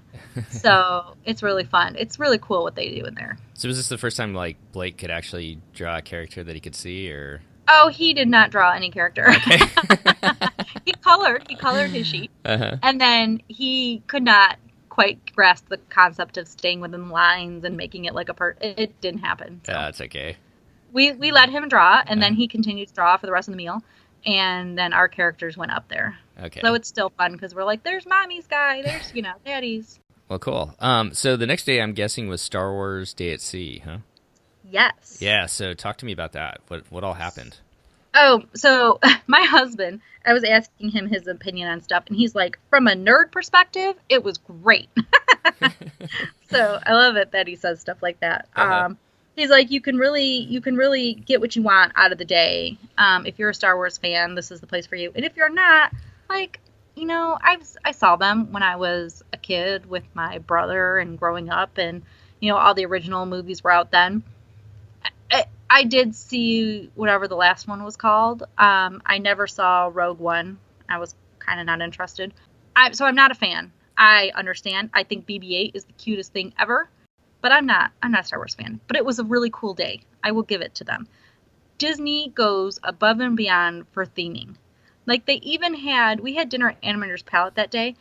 So it's really fun. It's really cool what they do in there. So was this the first time, like, Blake could actually draw a character that he could see, or... Oh, he did not draw any character. Okay. He colored his sheet. Uh-huh. And then he could not quite grasp the concept of staying within the lines and making it like a part. It didn't happen. So. That's okay. We let him draw, and then he continued to draw for the rest of the meal. And then our characters went up there. Okay. So it's still fun because we're like, there's mommy's guy, there's, daddy's. Well, cool. So the next day, I'm guessing, was Star Wars Day at Sea, huh? Yes. Yeah, so talk to me about that. What all happened? Oh, so my husband, I was asking him his opinion on stuff, and he's like, from a nerd perspective, it was great. So I love it that he says stuff like that. Uh-huh. He's like, you can really get what you want out of the day. If you're a Star Wars fan, this is the place for you. And if you're not, like, I saw them when I was a kid with my brother and growing up, and, all the original movies were out then. I did see whatever the last one was called. I never saw Rogue One. I was kind of not interested. So I'm not a fan. I understand. I think BB-8 is the cutest thing ever. But I'm not a Star Wars fan. But it was a really cool day. I will give it to them. Disney goes above and beyond for theming. Like, we had dinner at Animator's Palette that day,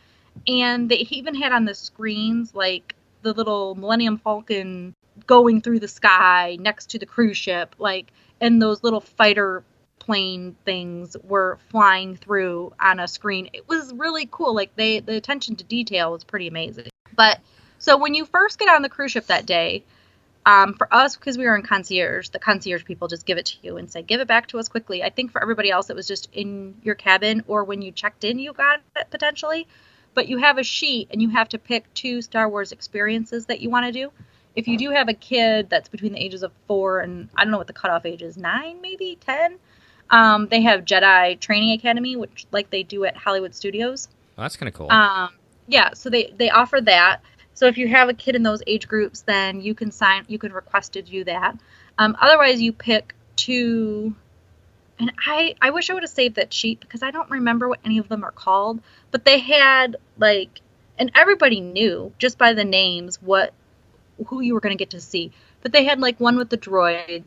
and they even had on the screens, like, the little Millennium Falcon going through the sky next to the cruise ship, like, and those little fighter plane things were flying through on a screen. It was really cool. Like, the attention to detail was pretty amazing. But so when you first get on the cruise ship that day, for us, because we were in concierge, the concierge people just give it to you and say, give it back to us quickly. I think for everybody else, it was just in your cabin, or when you checked in, you got it potentially. But you have a sheet, and you have to pick 2 Star Wars experiences that you want to do. If you do have a kid that's between the ages of 4 and, I don't know what the cutoff age is, 9, maybe 10, they have Jedi Training Academy, which, like, they do at Hollywood Studios. Well, that's kind of cool. Yeah, so they offer that. So if you have a kid in those age groups, then you can request to do that. Otherwise, you pick 2, and I wish I would have saved that sheet because I don't remember what any of them are called, but they had, like, and everybody knew just by the names who you were going to get to see. But they had, like, one with the droids.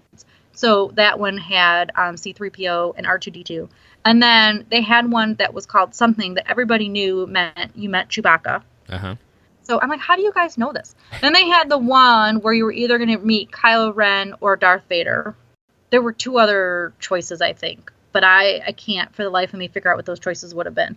So that one had C-3PO and R2-D2. And then they had one that was called something that everybody knew you met Chewbacca. Uh-huh. So I'm like, how do you guys know this? Then they had the one where you were either going to meet Kylo Ren or Darth Vader. There were 2 other choices, I think. But I can't for the life of me figure out what those choices would have been.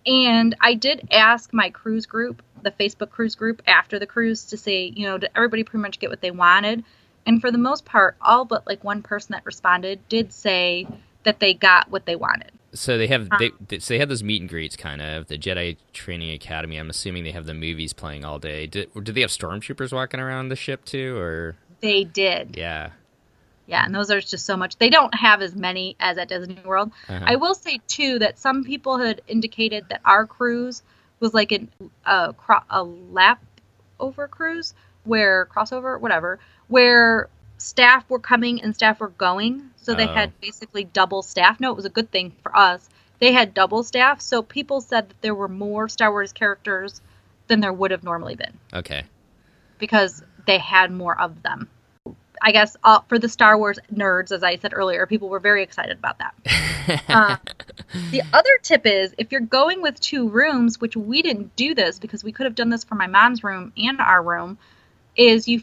And I did ask my cruise group, the Facebook cruise group, after the cruise to say, did everybody pretty much get what they wanted? And for the most part, all but like one person that responded did say that they got what they wanted. So they have they have those meet and greets, kind of the Jedi Training Academy. I'm assuming they have the movies playing all day. Did they have stormtroopers walking around the ship too, or? They did. Yeah. Yeah, and those are just so much. They don't have as many as at Disney World. Uh-huh. I will say, too, that some people had indicated that our cruise was like a lap over cruise, where staff were coming and staff were going. So they had basically double staff. No, it was a good thing for us. They had double staff. So people said that there were more Star Wars characters than there would have normally been. Okay. Because they had more of them. I guess for the Star Wars nerds, as I said earlier, people were very excited about that. The other tip is, if you're going with 2 rooms, which we didn't do this because we could have done this for my mom's room and our room, is you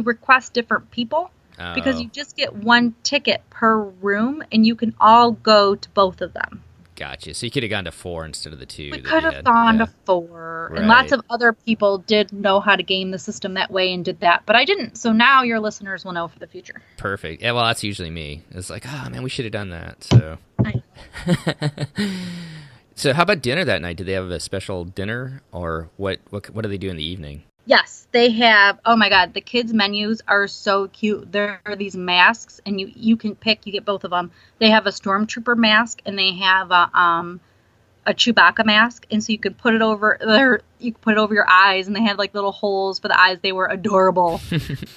request different people because you just get 1 ticket per room and you can all go to both of them. Gotcha. So you could have gone to 4 instead of the 2. We could have gone to 4. Right. And lots of other people did know how to game the system that way and did that. But I didn't. So now your listeners will know for the future. Perfect. Yeah, well, that's usually me. It's like, oh, man, we should have done that. So. So how about dinner that night? Did they have a special dinner? Or what do they do in the evening? Yes, they have. Oh, my God. The kids' menus are so cute. There are these masks, and you can pick. You get both of them. They have a Stormtrooper mask, and they have a Chewbacca mask. And so you can put it over your eyes, and they had like little holes for the eyes. They were adorable.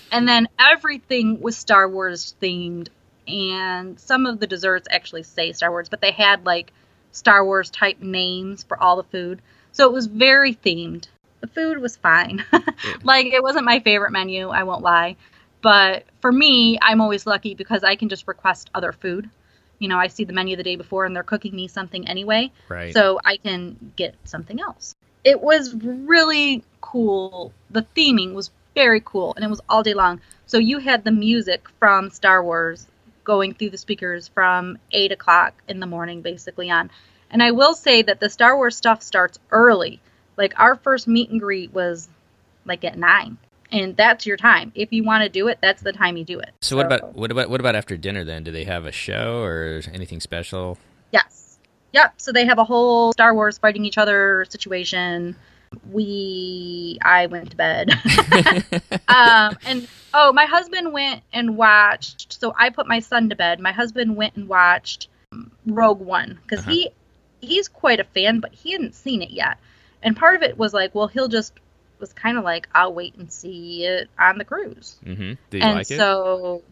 And then everything was Star Wars themed. And some of the desserts actually say Star Wars, but they had like Star Wars type names for all the food. So it was very themed. The food was fine. Like, it wasn't my favorite menu, I won't lie. But for me, I'm always lucky because I can just request other food. You know, I see the menu the day before and they're cooking me something anyway. Right. So I can get something else. It was really cool. The theming was very cool, and it was all day long. So you had the music from Star Wars going through the speakers from 8 o'clock in the morning, basically on. And I will say that the Star Wars stuff starts early. Like, our first meet and greet was, like, at 9. And that's your time. If you want to do it, that's the time you do it. So what about after dinner then? Do they have a show or anything special? Yes. Yep. So they have a whole Star Wars fighting each other situation. I went to bed. My husband went and watched. So I put my son to bed. My husband went and watched Rogue One because he's quite a fan, but he hadn't seen it yet. And part of it was like, well, was kind of like, I'll wait and see it on the cruise. Mm-hmm. Did you like it? And so,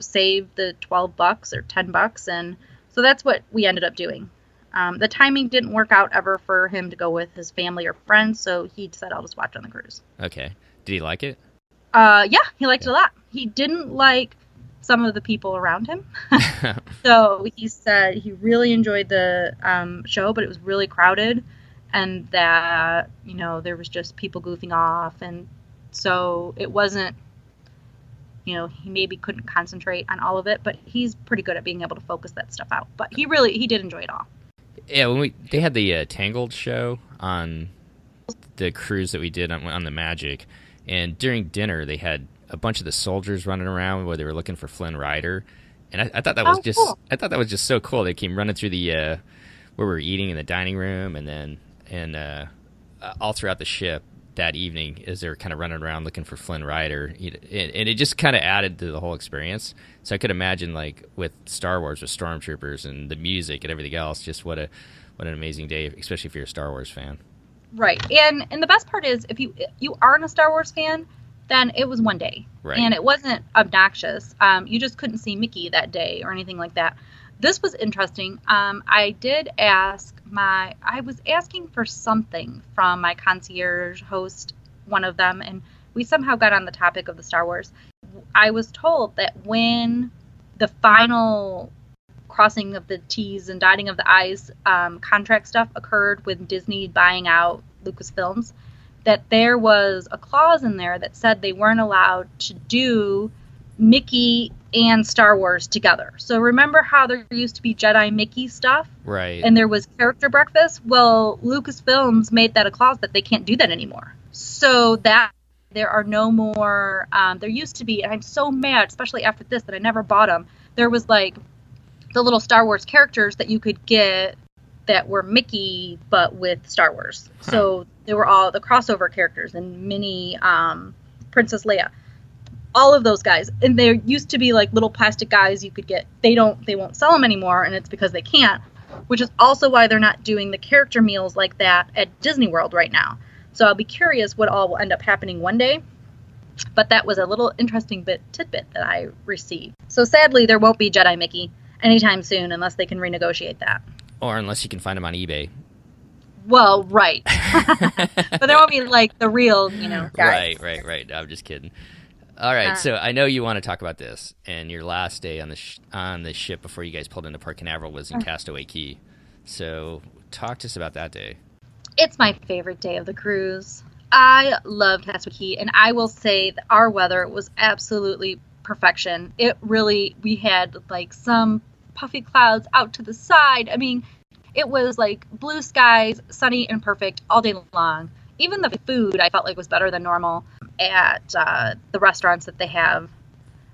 save the $12 or $10. And so that's what we ended up doing. The timing didn't work out ever for him to go with his family or friends. So he said, I'll just watch on the cruise. Okay. Did he like it? Yeah, he liked it a lot. He didn't like some of the people around him. So he said he really enjoyed the show, but it was really crowded. And that, there was just people goofing off. And so it wasn't, he maybe couldn't concentrate on all of it, but he's pretty good at being able to focus that stuff out. But he did enjoy it all. Yeah, they had the Tangled show on the cruise that we did on the Magic. And during dinner, they had a bunch of the soldiers running around where they were looking for Flynn Rider. And I thought that was cool. I thought that was just so cool. They came running through the where we were eating in the dining room, and all throughout the ship that evening as they were kind of running around looking for Flynn Rider, and it just kind of added to the whole experience. So I could imagine, like, with Star Wars with stormtroopers and the music and everything else, just what an amazing day, especially if you're a Star Wars fan. Right, and the best part is, if you aren't a Star Wars fan, then it was one day, right. And it wasn't obnoxious. You just couldn't see Mickey that day or anything like that. This was interesting. I was asking for something from my concierge host, one of them, and we somehow got on the topic of the Star Wars. I was told that when the final crossing of the T's and dotting of the I's contract stuff occurred with Disney buying out Lucasfilms, that there was a clause in there that said they weren't allowed to do Mickey and Star Wars together. So remember how there used to be Jedi Mickey stuff? Right. And there was character breakfast? Well, Lucasfilms made that a clause that they can't do that anymore. So that There are no more, there used to be, and I'm so mad, especially after this, that I never bought them. There was like the little Star Wars characters that you could get that were Mickey, but with Star Wars. Huh. So they were all the crossover characters and mini Princess Leia. All of those guys. And there used to be like little plastic guys you could get. They won't sell them anymore, and it's because they can't, which is also why they're not doing the character meals like that at Disney World right now. So I'll be curious what all will end up happening one day. But that was a little interesting tidbit that I received. So sadly, there won't be Jedi Mickey anytime soon unless they can renegotiate that. Or unless you can find them on eBay. Well, right. But there won't be like the real, guys. Right. I'm just kidding. All right, so I know you want to talk about this, and your last day on the ship before you guys pulled into Port Canaveral was in Castaway Cay. So talk to us about that day. It's my favorite day of the cruise. I love Castaway Cay, and I will say that our weather was absolutely perfection. We had like some puffy clouds out to the side. I mean, it was like blue skies, sunny and perfect all day long. Even the food I felt like was better than normal at the restaurants that they have,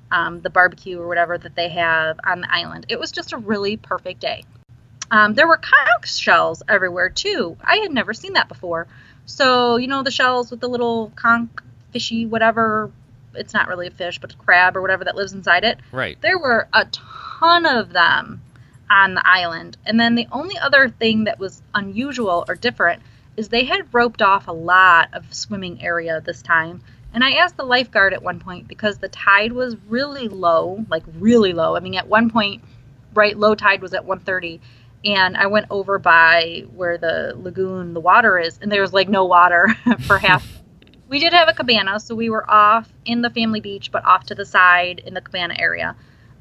the barbecue or whatever that they have on the island. It was just a really perfect day. There were conch shells everywhere too. I had never seen that before. So, the shells with the little conch fishy whatever, it's not really a fish, but a crab or whatever that lives inside it. Right. There were a ton of them on the island. And then the only other thing that was unusual or different is they had roped off a lot of swimming area this time. And I asked the lifeguard at one point because the tide was really low, like really low. I mean, at one point, low tide was at 1:30. And I went over by where the lagoon, the water is, and there was like no water for half. We did have a cabana, so we were off in the family beach, but off to the side in the cabana area,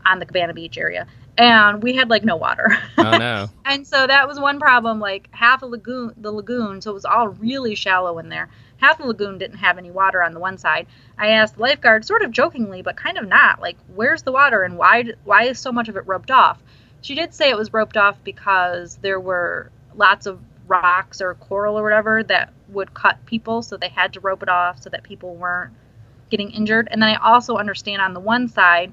on the cabana beach area. And we had like no water. Oh no. And so that was one problem, like half the lagoon, so it was all really shallow in there. Half the lagoon didn't have any water on the one side. I asked the lifeguard, sort of jokingly, but kind of not, like, where's the water and why is so much of it roped off? She did say it was roped off because there were lots of rocks or coral or whatever that would cut people, so they had to rope it off so that people weren't getting injured. And then I also understand on the one side,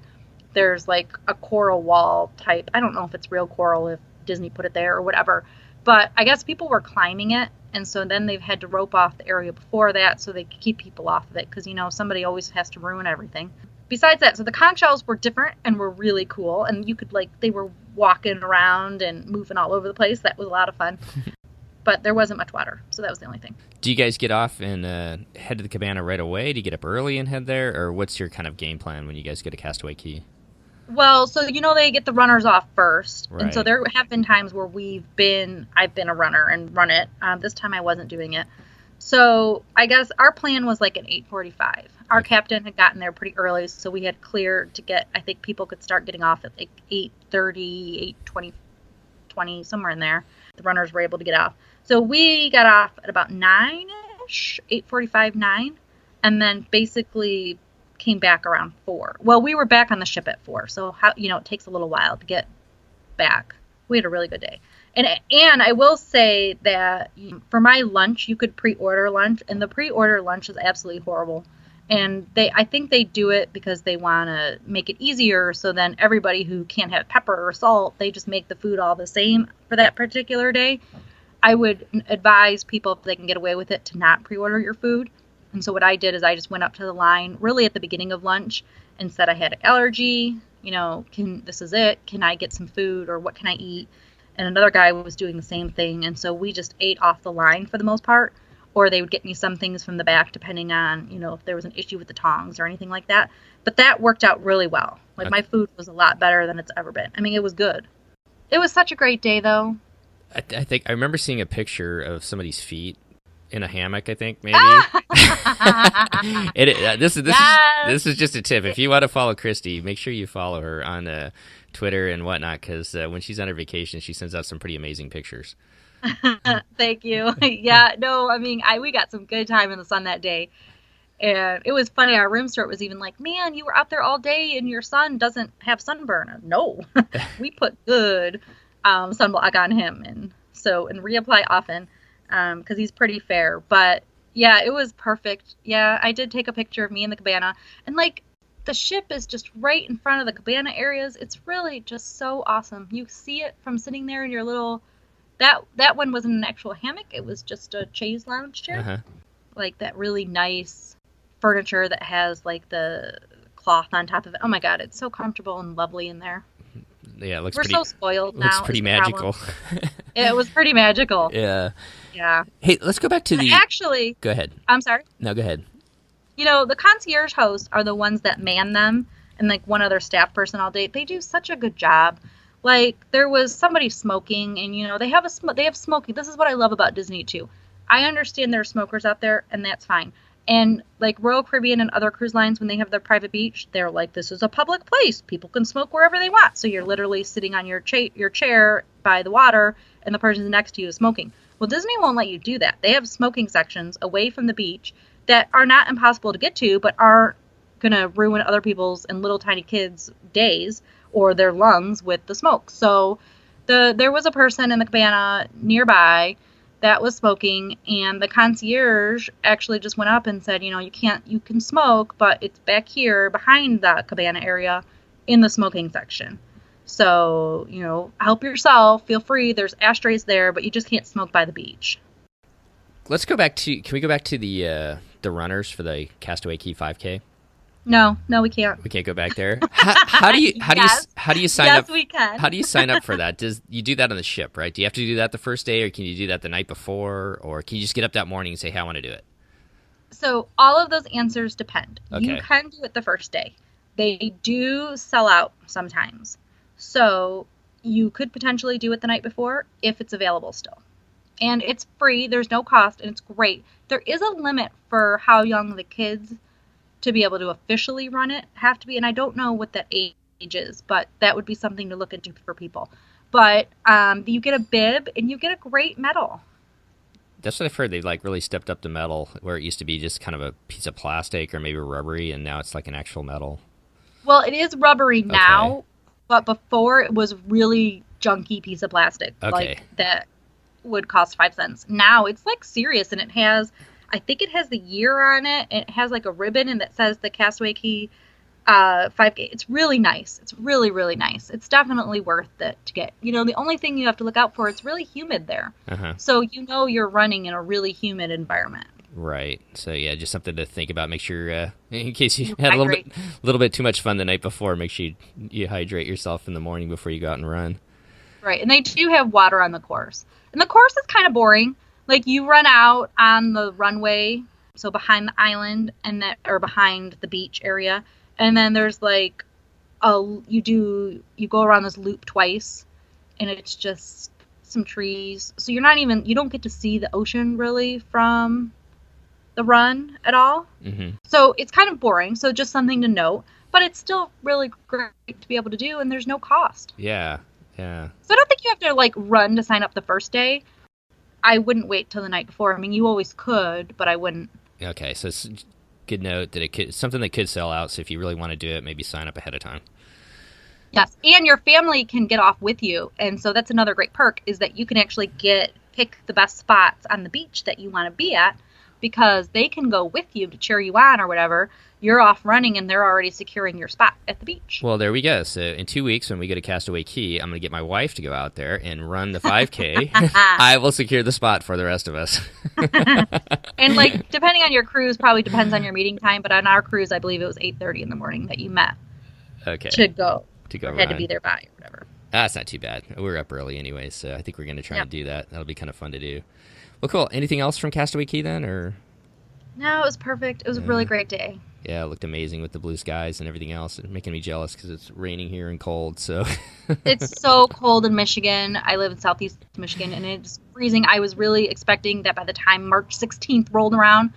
there's like a coral wall type. I don't know if it's real coral, if Disney put it there or whatever. But I guess people were climbing it, and so then they've had to rope off the area before that so they could keep people off of it because, somebody always has to ruin everything. Besides that, so the conch shells were different and were really cool, and you could, they were walking around and moving all over the place. That was a lot of fun. But there wasn't much water, so that was the only thing. Do you guys get off and head to the cabana right away? Do you get up early and head there? Or what's your kind of game plan when you guys go to Castaway Cay? Well, so they get the runners off first. Right. And so there have been times where I've been a runner and run it. This time I wasn't doing it. So I guess our plan was like at 8:45. Our captain had gotten there pretty early, so we had cleared to get, I think people could start getting off at like 8:30, 8:20, somewhere in there. The runners were able to get off. So we got off at about 9-ish, 8:45, 9, and then basically came back around 4. Well, we were back on the ship at 4, so it takes a little while to get back. We had a really good day. And I will say that for my lunch, you could pre-order lunch, and the pre-order lunch is absolutely horrible. And I think they do it because they want to make it easier, so then everybody who can't have pepper or salt, they just make the food all the same for that particular day. I would advise people, if they can get away with it, to not pre-order your food. And so what I did is I just went up to the line really at the beginning of lunch and said I had an allergy, this is it, can I get some food or what can I eat? And another guy was doing the same thing, and so we just ate off the line for the most part, or they would get me some things from the back depending on, if there was an issue with the tongs or anything like that. But that worked out really well. My food was a lot better than it's ever been. I mean, it was good. It was such a great day, though. I think I remember seeing a picture of somebody's feet in a hammock, I think, maybe. This is just a tip. If you want to follow Christy, make sure you follow her on Twitter and whatnot, because when she's on her vacation, she sends out some pretty amazing pictures. Thank you. Yeah, no, I mean, we got some good time in the sun that day. And it was funny, our room steward was even like, man, you were out there all day and your son doesn't have sunburn. No, we put good sunblock on him, and reapply often because he's pretty fair. But Yeah, it was perfect. Yeah, I did take a picture of me in the cabana. And like the ship is just right in front of the cabana areas. It's really just so awesome. You see it from sitting there in your little that one wasn't an actual hammock. It was just a chaise lounge chair. Uh-huh. Like that really nice furniture that has like the cloth on top of it. Oh my god, it's so comfortable and lovely in there. Yeah, it looks We're pretty so spoiled now. looks pretty is the problem. magical. It was pretty magical. Yeah. Yeah. Hey, let's go back to the Actually, Go ahead. I'm sorry. No, go ahead. You know, the concierge hosts are the ones that man them and like one other staff person all day. They do such a good job. Like there was somebody smoking and you know, they have smoking. This is what I love about Disney too. I understand there are smokers out there and that's fine. And like Royal Caribbean and other cruise lines when they have their private beach, they're like this is a public place. People can smoke wherever they want. So you're literally sitting on your chair by the water and the person next to you is smoking. Well, Disney won't let you do that. They have smoking sections away from the beach that are not impossible to get to, but aren't going to ruin other people's and little tiny kids' days or their lungs with the smoke. So there was a person in the cabana nearby that was smoking, and the concierge actually just went up and said, you know, you can smoke, but it's back here behind the cabana area in the smoking section. So, you know, help yourself, feel free. There's ashtrays there, but you just can't smoke by the beach. Can we go back to the runners for the Castaway Cay 5K? No, we can't. We can't go back there. How do you sign up? Yes, we can. How do you sign up for that? You do that on the ship, right? Do you have to do that the first day, or can you do that the night before, or can you just get up that morning and say, "Hey, I want to do it"? So all of those answers depend. Okay. You can do it the first day. They do sell out sometimes. So you could potentially do it the night before if it's available still. And it's free. There's no cost, and it's great. There is a limit for how young the kids to be able to officially run it have to be, and I don't know what that age is, but that would be something to look into for people. But you get a bib and you get a great medal. That's what I've heard. They've like really stepped up the metal where it used to be just kind of a piece of plastic or maybe rubbery, and now it's like an actual metal. Well, it is rubbery now, but before it was really junky piece of plastic, like that would cost 5 cents. Now it's like serious, and I think it has the year on it. And it has like a ribbon and that says the Castaway Cay 5K. It's really nice. It's really, really nice. It's definitely worth it to get. You know, the only thing you have to look out for, it's really humid there. Uh-huh. So you know you're running in a really humid environment. Right. So yeah, just something to think about. Make sure, in case you had a little bit too much fun the night before, make sure you hydrate yourself in the morning before you go out and run. Right. And they do have water on the course. And the course is kind of boring. Like you run out on the runway, so behind the island or behind the beach area, and then there's like you go around this loop twice, and it's just some trees. So you don't get to see the ocean really from the run at all. Mm-hmm. So it's kind of boring. So just something to note, but it's still really great to be able to do, and there's no cost. Yeah. Yeah. So I don't think you have to like run to sign up the first day. I wouldn't wait till the night before. I mean, you always could, but I wouldn't. Okay, so it's a good note that it's something that could sell out, so if you really want to do it, maybe sign up ahead of time. Yes, and your family can get off with you, and so that's another great perk, is that you can actually pick the best spots on the beach that you want to be at, because they can go with you to cheer you on or whatever. You're off running, and they're already securing your spot at the beach. Well, there we go. So in 2 weeks, when we go to Castaway Cay, I'm going to get my wife to go out there and run the 5K. I will secure the spot for the rest of us. And, like, depending on your cruise, probably depends on your meeting time, but on our cruise, I believe it was 8:30 in the morning that you met. Okay. To go run. Had to be there by or whatever. That's not too bad. We're up early anyway, so I think we're going to try and do that. That'll be kind of fun to do. Well, cool. Anything else from Castaway Cay then, or? No, it was perfect. It was a really great day. Yeah, it looked amazing with the blue skies and everything else. It's making me jealous because it's raining here and cold. So It's so cold in Michigan. I live in southeast Michigan, and it's freezing. I was really expecting that by the time March 16th rolled around,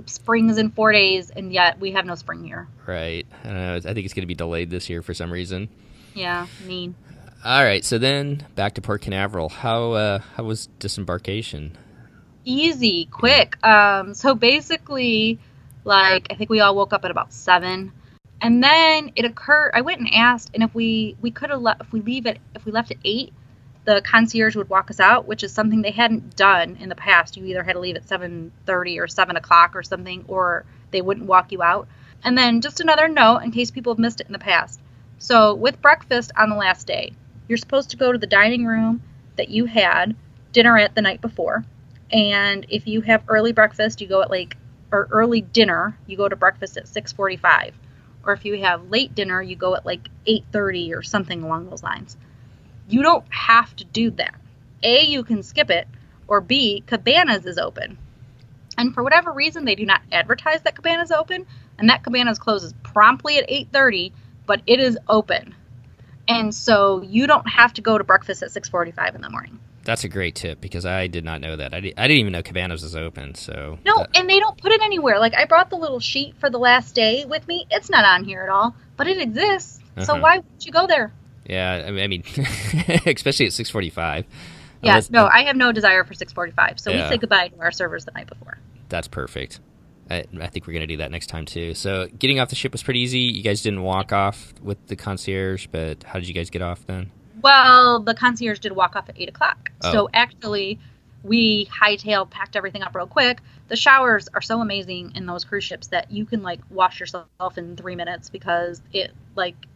spring is in 4 days, and yet we have no spring here. Right. I don't know. I think it's going to be delayed this year for some reason. Yeah, mean. All right. So then back to Port Canaveral. How was disembarkation? Easy, quick. So basically, like, I think we all woke up at about 7, and then it occurred. I went and asked, and if we left at 8, the concierge would walk us out, which is something they hadn't done in the past. You either had to leave at 7:30 or 7 o'clock or something, or they wouldn't walk you out. And then just another note in case people have missed it in the past. So with breakfast on the last day, you're supposed to go to the dining room that you had dinner at the night before. And if you have early breakfast, you go at or early dinner, you go to breakfast at 6:45. Or if you have late dinner, you go at 8:30 or something along those lines. You don't have to do that. A, you can skip it, or B, Cabanas is open. And for whatever reason, they do not advertise that Cabanas is open, and that Cabanas closes promptly at 8:30, but it is open. And so you don't have to go to breakfast at 6:45 in the morning. That's a great tip, because I did not know that. I didn't even know Cabanas was open. So no, and they don't put it anywhere. I brought the little sheet for the last day with me. It's not on here at all, but it exists. So why wouldn't you go there? Yeah, I mean, especially at 6:45. Yeah, I have no desire for 6:45. So we say goodbye to our servers the night before. That's perfect. I think we're going to do that next time, too. So getting off the ship was pretty easy. You guys didn't walk off with the concierge, but how did you guys get off then? Well, the concierge did walk off at 8 o'clock. Oh. So actually, we hightailed, packed everything up real quick. The showers are so amazing in those cruise ships that you can wash yourself in 3 minutes because it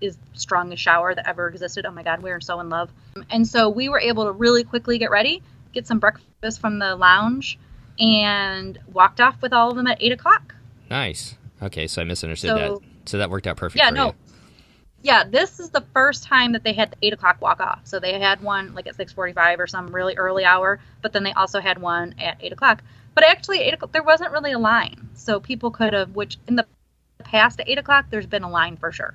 is the strongest shower that ever existed. Oh my God, we are so in love. And so we were able to really quickly get ready, get some breakfast from the lounge, and walked off with all of them at 8 o'clock. Nice. Okay, so I misunderstood that. So that worked out perfect for you. Yeah, this is the first time that they had the 8 o'clock walk off. So they had one at 6:45 or some really early hour, but then they also had one at 8 o'clock. But actually, 8 o'clock, there wasn't really a line. So people could have, which in the past at 8 o'clock, there's been a line for sure.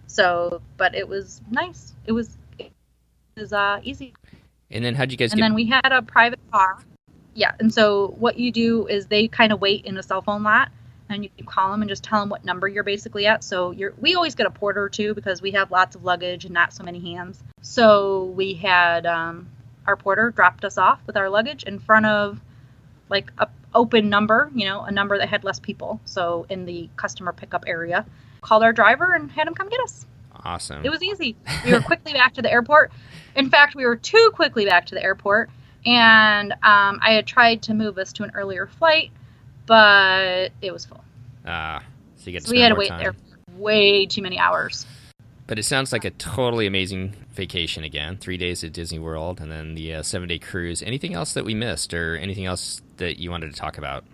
So, but it was nice. It was easy. And then how'd you guys And then we had a private car. Yeah, and so what you do is they kind of wait in a cell phone lot, and you can call them and just tell them what number you're basically at. So we always get a porter too, because we have lots of luggage and not so many hands. So we had our porter dropped us off with our luggage in front of a open number, a number that had less people. So in the customer pickup area, called our driver and had him come get us. Awesome. It was easy. We were quickly back to the airport. In fact, we were too quickly back to the airport. And I had tried to move us to an earlier flight, but it was full. So you get to we had to wait time. there for way too many hours. But it sounds like a totally amazing vacation again. 3 days at Disney World, and then the 7-day cruise. Anything else that we missed, or anything else that you wanted to talk about?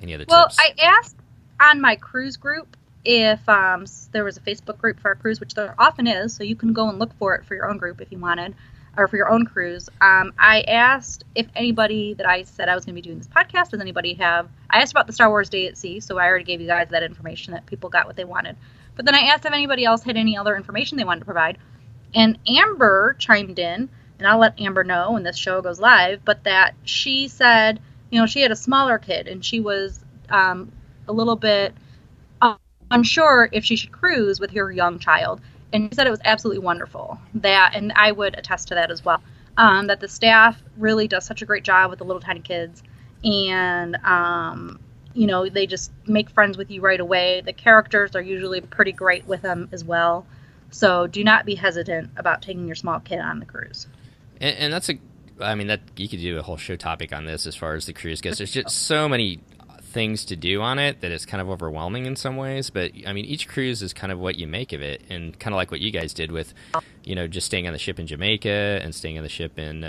Any other tips? Well, I asked on my cruise group if there was a Facebook group for our cruise, which there often is, so you can go and look for it for your own group if you wanted, or for your own cruise. I asked if anybody that I said I was going to be doing this podcast, does anybody have... I asked about the Star Wars Day at Sea, so I already gave you guys that information that people got what they wanted. But then I asked if anybody else had any other information they wanted to provide. And Amber chimed in, and I'll let Amber know when this show goes live, but that she said, she had a smaller kid, and she was a little bit unsure if she should cruise with her young child. And she said it was absolutely wonderful. And I would attest to that as well, that the staff really does such a great job with the little tiny kids. And, they just make friends with you right away. The characters are usually pretty great with them as well. So do not be hesitant about taking your small kid on the cruise. And that's that you could do a whole show topic on this as far as the cruise goes. There's just so many things to do on it that it's kind of overwhelming in some ways. But, each cruise is kind of what you make of it. And kind of like what you guys did with, just staying on the ship in Jamaica and staying on the ship in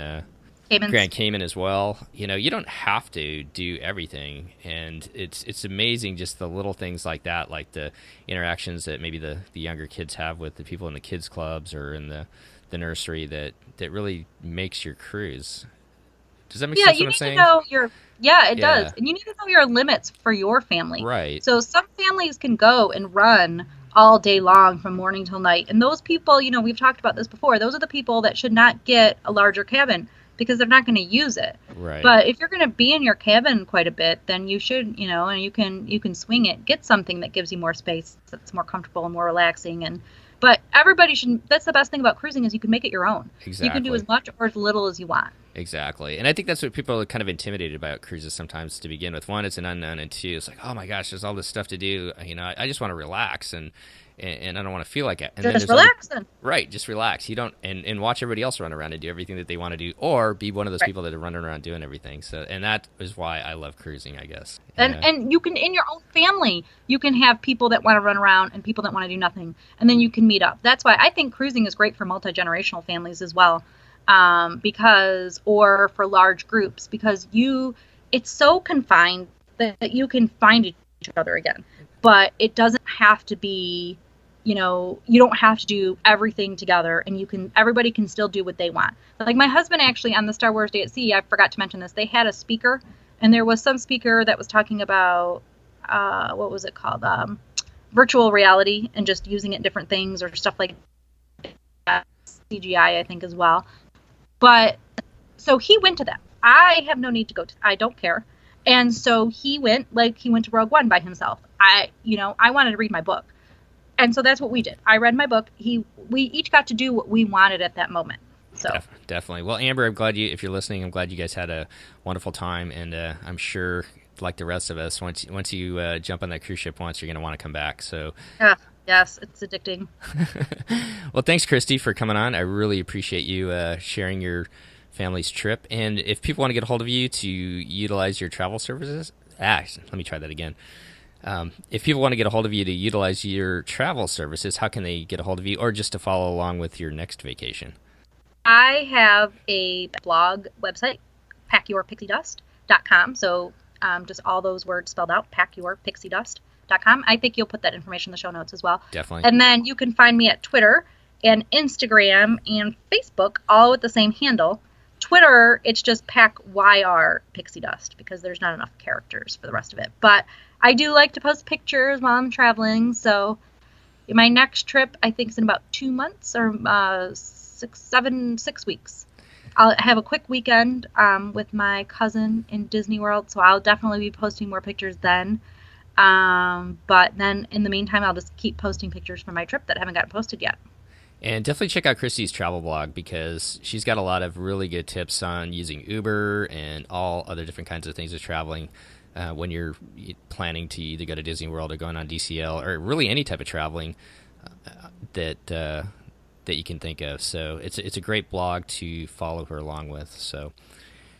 Grand Cayman as well. You don't have to do everything. And it's amazing just the little things like that, like the interactions that maybe the younger kids have with the people in the kids clubs or in the nursery that really makes your cruise. Does that make sense what I'm saying? It does. And you need to know your limits for your family. Right. So some families can go and run all day long from morning till night. And those people, we've talked about this before, those are the people that should not get a larger cabin because they're not going to use it. Right. But if you're going to be in your cabin quite a bit, then you should, and you can swing it, get something that gives you more space, that's more comfortable and more relaxing. But everybody should, that's the best thing about cruising is you can make it your own. Exactly. You can do as much or as little as you want. Exactly. And I think that's what people are kind of intimidated about cruises sometimes to begin with. One, it's an unknown, and two, it's like, oh my gosh, there's all this stuff to do. I just want to relax and I don't want to feel like it. And just relax then. Right, just relax. You don't and watch everybody else run around and do everything that they want to do, or be one of those people that are running around doing everything. So, and that is why I love cruising, I guess. And you can, in your own family, you can have people that want to run around and people that want to do nothing, and then you can meet up. That's why I think cruising is great for multi-generational families as well, or for large groups, because it's so confined that you can find each other again, but it doesn't have to be. You don't have to do everything together, and everybody can still do what they want. Like my husband actually on the Star Wars Day at Sea, I forgot to mention this, they had a speaker, and there was some speaker that was talking about, what was it called? Virtual reality and just using it in different things or stuff like that. CGI, I think, as well. But so he went to that. I have no need to go to, I don't care. And so he went to Rogue One by himself. I wanted to read my book. And so that's what we did. I read my book. We each got to do what we wanted at that moment. So definitely. Well, Amber, I'm glad if you're listening, I'm glad you guys had a wonderful time, and I'm sure, like the rest of us, once you jump on that cruise ship once, you're going to want to come back. So yes, it's addicting. Well, thanks, Christy, for coming on. I really appreciate you sharing your family's trip. And if people want to get a hold of you to utilize your travel services, let me try that again. If people want to get a hold of you to utilize your travel services, how can they get a hold of you, or just to follow along with your next vacation? I have a blog website, packyourpixiedust.com. So just all those words spelled out, packyourpixiedust.com. I think you'll put that information in the show notes as well. Definitely. And then you can find me at Twitter and Instagram and Facebook, all with the same handle. Twitter, it's just PackYR Pixie Dust, because there's not enough characters for the rest of it. But I do like to post pictures while I'm traveling, so my next trip, I think, is in about 2 months or 6 weeks. I'll have a quick weekend with my cousin in Disney World, so I'll definitely be posting more pictures then. But then, in the meantime, I'll just keep posting pictures from my trip that haven't gotten posted yet. And definitely check out Christy's travel blog, because she's got a lot of really good tips on using Uber and all other different kinds of things of traveling when you're planning to either go to Disney World or going on DCL, or really any type of traveling that you can think of. So it's a great blog to follow her along with. So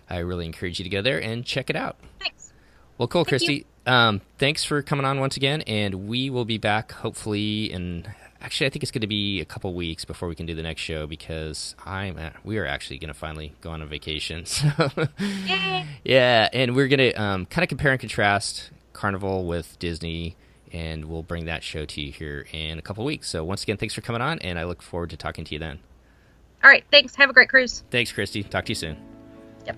I really encourage you to go there and check it out. Thanks. Well, cool, Christy. Thanks for coming on once again, and we will be back hopefully in... Actually, I think it's going to be a couple weeks before we can do the next show, because we are actually going to finally go on a vacation. So, Yay! Yeah, and we're going to kind of compare and contrast Carnival with Disney, and we'll bring that show to you here in a couple weeks. So once again, thanks for coming on, and I look forward to talking to you then. All right, thanks. Have a great cruise. Thanks, Christy. Talk to you soon. Yep.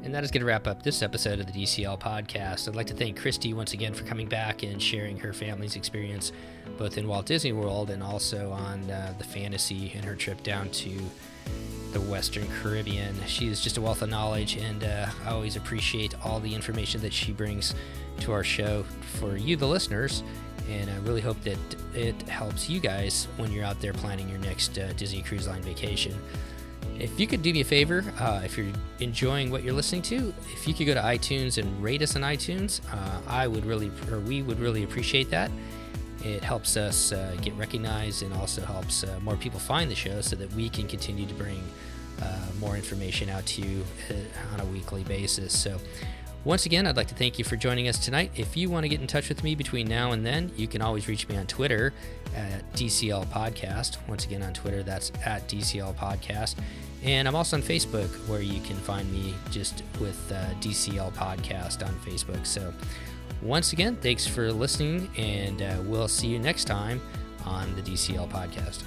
And that is going to wrap up this episode of the DCL podcast. I'd like to thank Christy once again for coming back and sharing her family's experience both in Walt Disney World and also on the Fantasy and her trip down to the Western Caribbean. She is just a wealth of knowledge, and I always appreciate all the information that she brings to our show for you, the listeners. And I really hope that it helps you guys when you're out there planning your next Disney Cruise Line vacation. If you could do me a favor, if you're enjoying what you're listening to, if you could go to iTunes and rate us on iTunes, we would really appreciate that. It helps us get recognized, and also helps more people find the show, so that we can continue to bring more information out to you on a weekly basis. So once again, I'd like to thank you for joining us tonight. If you want to get in touch with me between now and then, you can always reach me on Twitter at DCL Podcast. Once again, on Twitter, that's at DCL Podcast. And I'm also on Facebook, where you can find me just with DCL Podcast on Facebook. So once again, thanks for listening, and we'll see you next time on the DCL Podcast.